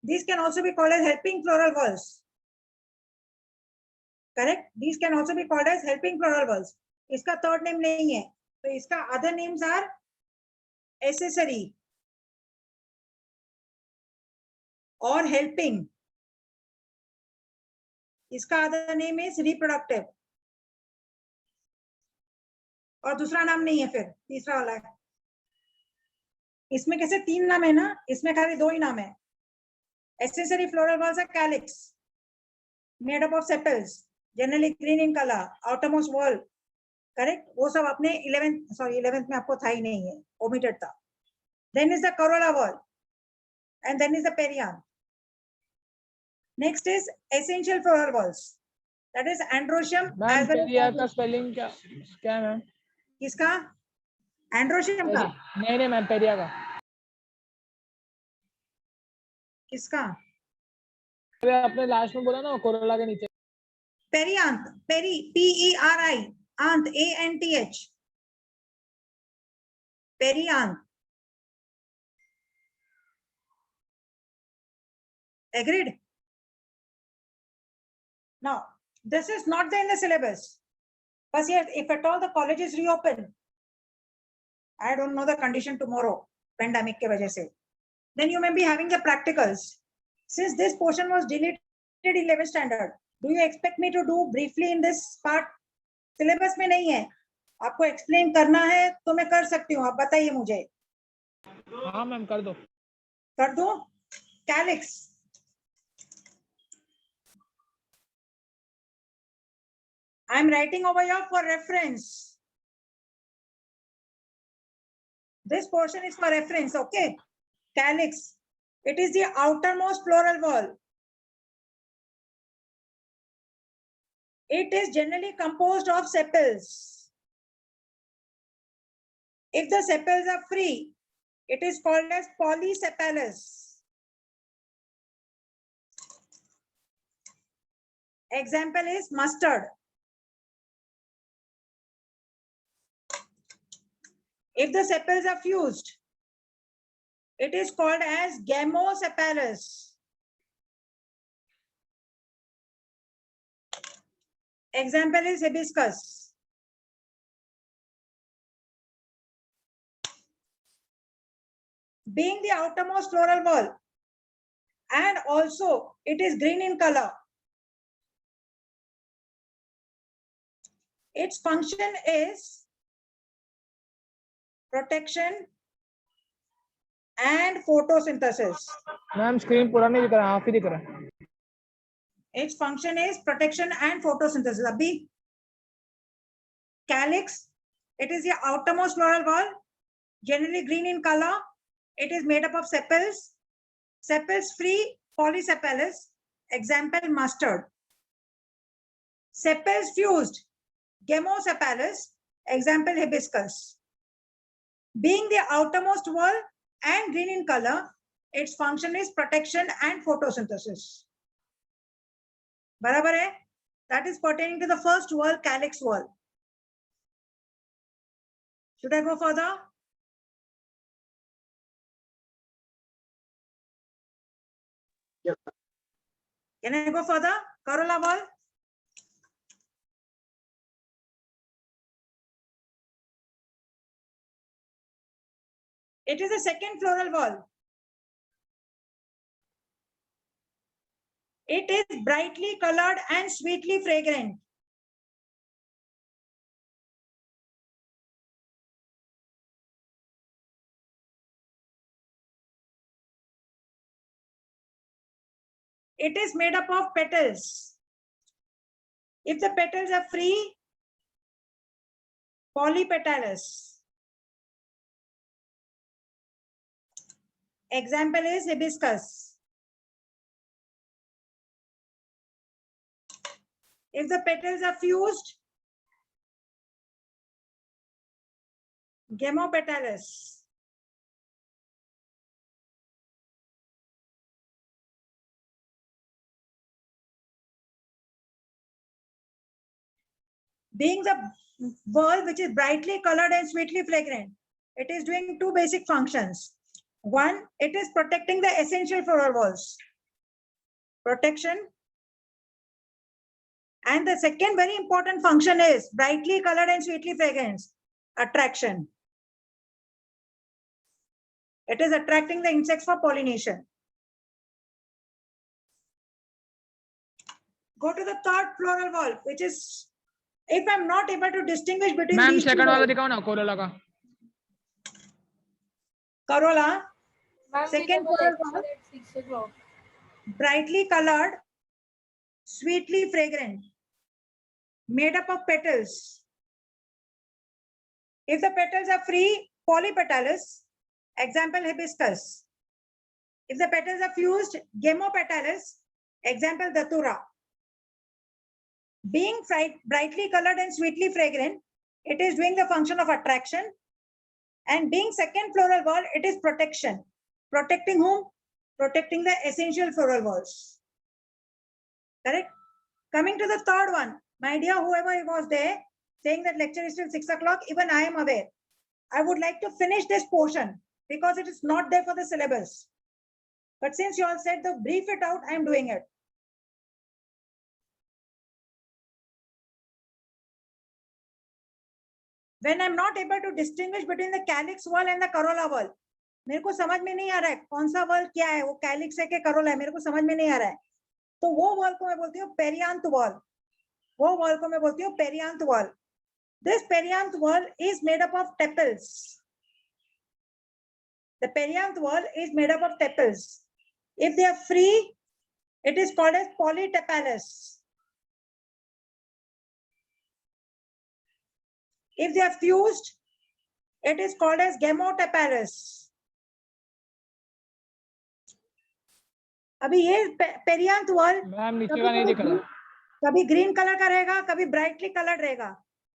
These can also be called as helping floral whorls. Correct? These can also be called as helping floral whorls. इसका third name नहीं है, तो इसका other names are accessory or helping. इसका other name is reproductive. और दूसरा नाम नहीं है, फिर तीसरा वाला है. इसमें कैसे तीन नाम है ना, इसमें खाली दो ही नाम है. Accessory floral whorls are calyx, made up of sepals, generally green in color, outermost wall. Correct? वो सब अपने 11th में आपको था ही नहीं है, omitted था. Then is the corolla whorl, and then is the perianth. Next is essential floral whorls. That is androecium. Ma'am पेरिया का स्पेलिंग क्या क्या है मैम? किसका? androecium का? नहीं मैम, पेरिया का. किसका? आपने लास्ट में बोला ना कोरोला के नीचे. Perianth, peri, P-E-R-I, anth, A-N-T-H. Perianth. Agreed? Now, this is not there in the syllabus. But yes, if at all the college is reopened, I don't know the condition tomorrow, pandemic के वजह से, then you may be having the practicals. Since this portion was deleted in 11th standard, do you expect me to do briefly in this part? Syllabus में नहीं है, आपको explain करना है तो मैं कर सकती हूँ, आप बताइए मुझे. हाँ मैम कर दो. कर दो. Calyx. I am writing over here for reference. This portion is for reference, okay? Calyx. It is the outermost floral whorl. It is generally composed of sepals. If the sepals are free, it is called as polysepalous. Example is mustard. If the sepals are fused, it is called as gamosepalous. Example is hibiscus. Being the outermost floral whorl, and also it is green in color. Its function is protection and photosynthesis. Ma'am screen पूरा नहीं दिख रहा, half ही दिख रहा है. Its function is protection and photosynthesis. Abhi, calyx, it is the outermost floral wall, generally green in color. It is made up of sepals, sepals free polysepalous, example mustard. Sepals fused, gemosepalous, example hibiscus. Being the outermost wall and green in color, its function is protection and photosynthesis. बराबर है? That is pertaining to the first wall, calyx wall. Should I go further? Can I go further? Corolla wall. It is the second floral wall. It is brightly colored and sweetly fragrant. It is made up of petals. If the petals are free, polypetalous. Example is hibiscus. If the petals are fused, gemopetalous. Being the wall which is brightly colored and sweetly fragrant, it is doing two basic functions. One, it is protecting the essential floral walls. Protection. And the second very important function is brightly colored and sweetly fragrant. Attraction. It is attracting the insects for pollination. Go to the third floral wall, which is, if I'm not able to distinguish between ma'am these two second वाला walls, दिखाओ ना, Corolla का. Corolla, second floral wall, brightly colored, sweetly fragrant, made up of petals. If the petals are free, polypetalous, example hibiscus. If the petals are fused, gemopetalous, example datura. Being brightly colored and sweetly fragrant, it is doing the function of attraction. And being second floral wall, it is protection. Protecting whom? Protecting the essential floral walls. Correct? Coming to the third one, my dear, whoever was there, saying that lecture is till 6 o'clock, even I am aware. I would like to finish this portion because it is not there for the syllabus. But since you all said to brief it out, I am doing it. When I'm not able to distinguish between the calyx wall and the corolla wall, मेरे को समझ में नहीं आ रहा है कौन सा wall क्या है, वो कैलिक्स है कि करोला है, मेरे को समझ में नहीं आ रहा है, तो वो वॉल को मैं बोलती हूँ पेरियांथ वॉल. वो वॉल को मैं बोलती हूँ perianth wall. This perianth wall is made up of tepals. The perianth wall is made up of tepals. If they are free, it is called as polytepalous. If they are fused, it is called as gemotepalous. अभी ये perianth wall ma'am नीचे का नहीं दिख रहा. कभी green colour का रहेगा, कभी ब्राइटली कलर्ड रहेगा.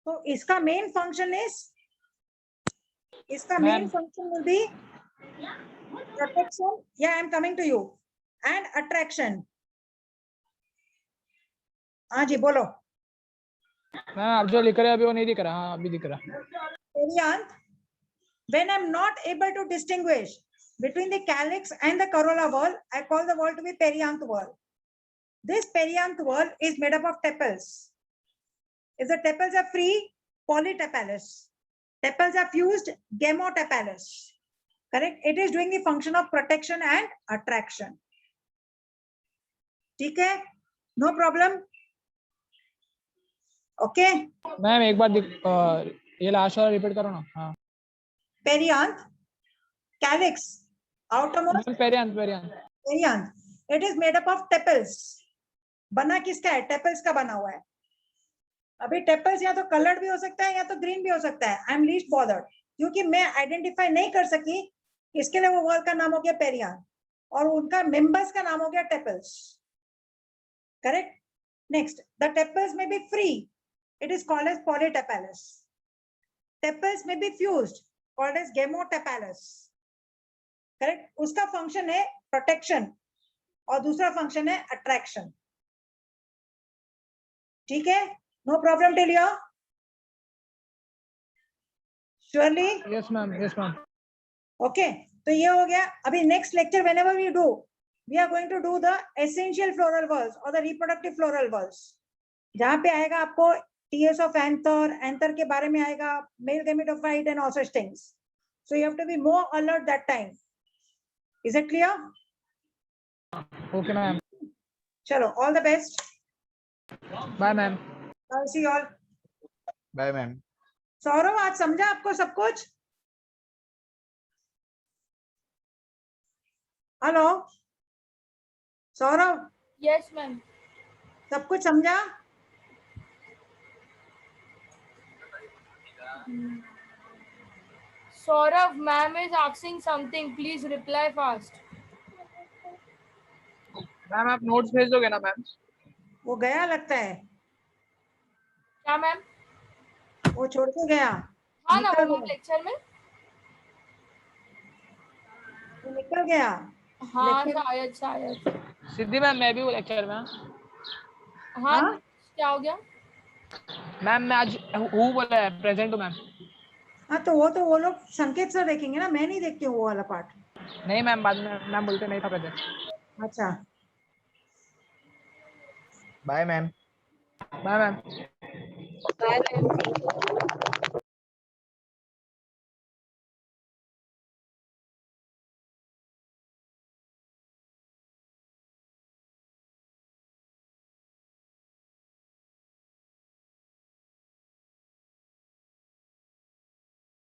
तो इसका main function will be protection. Yeah I am coming to you. And attraction. हाँ जी बोलो. मैम आप जो लिख रहे हैं अभी वो नहीं दिख रहा. हाँ अभी दिख रहा. Perianth, when I'm not able to distinguish between the calyx and the corolla wall, I call the wall to be perianth wall. This perianth wall is made up of tepals. If the tepals are free, polytepalous. Tepals are fused, gemotepalous. Correct? It is doing the function of protection and attraction. ठीक है, no problem. Okay. Ma'am एक बार ये last वाला repeat करो ना. हाँ Perianth, calyx, outermost ma'am पेरियांत पेरियांत. perianth. It is made up of tepals. बना किसका है? टेपल्स का बना हुआ है. अभी टेपल्स या तो कलर्ड भी हो सकता है या तो ग्रीन भी हो सकता है. आई एम लीस्ट बॉदर्ड, क्योंकि मैं आइडेंटिफाई नहीं कर सकी, इसके लिए वो वॉल का नाम हो गया पेरियांथ और उनका मेंबर्स का नाम हो गया tepals. Correct. Next, the tepals में be free, it is called as polytepalous. Tepals में be fused, called as gamotepalous. Correct. उसका फंक्शन है प्रोटेक्शन और दूसरा फंक्शन है अट्रैक्शन. ठीक है, no problem till here. Surely. Yes ma'am yes ma'am. Okay, तो ये हो गया. अभी next lecture whenever we do, we are going to do the essential floral whorls और द रिप्रोडक्टिव फ्लोरल वॉल्स. जहां पे आएगा आपको टीएस ऑफ एंथर, एंथर के बारे में आएगा, male gametophyte and all such things. So you have to be more alert that time. Is it clear? Okay ma'am. चलो, all the best. Bye ma'am. I see all. Bye, ma'am. Saurabh, आज समझा आपको सब कुछ? Hello Saurabh, Yes, ma'am. सब कुछ समझा? Saurav, ma'am is asking something. Please reply fast. Ma'am आप नोट्स भेज दोगे ना मैम? वो गया लगता है, क्या मैम? वो छोड़ के गया. हाँ ना निकल वो गया. लेक्चर में. वो निकल गया. हाँ लेक्चर- शायद शायद. सिद्धि मैम मैं भी वो लेक्चर में. हाँ हाँ? क्या हो गया? मैम मैं आज हूँ बोला है, प्रेजेंट हूँ मैम. हाँ, तो वो लोग संकेत सर देखेंगे ना, मैं नहीं देखती हूँ वो वाला पार्ट. नहीं मैम बाद में मैम बोलते नहीं था प्रेजेंट. अच्छा. Bye, ma'am. Bye ma'am. Bye, ma'am.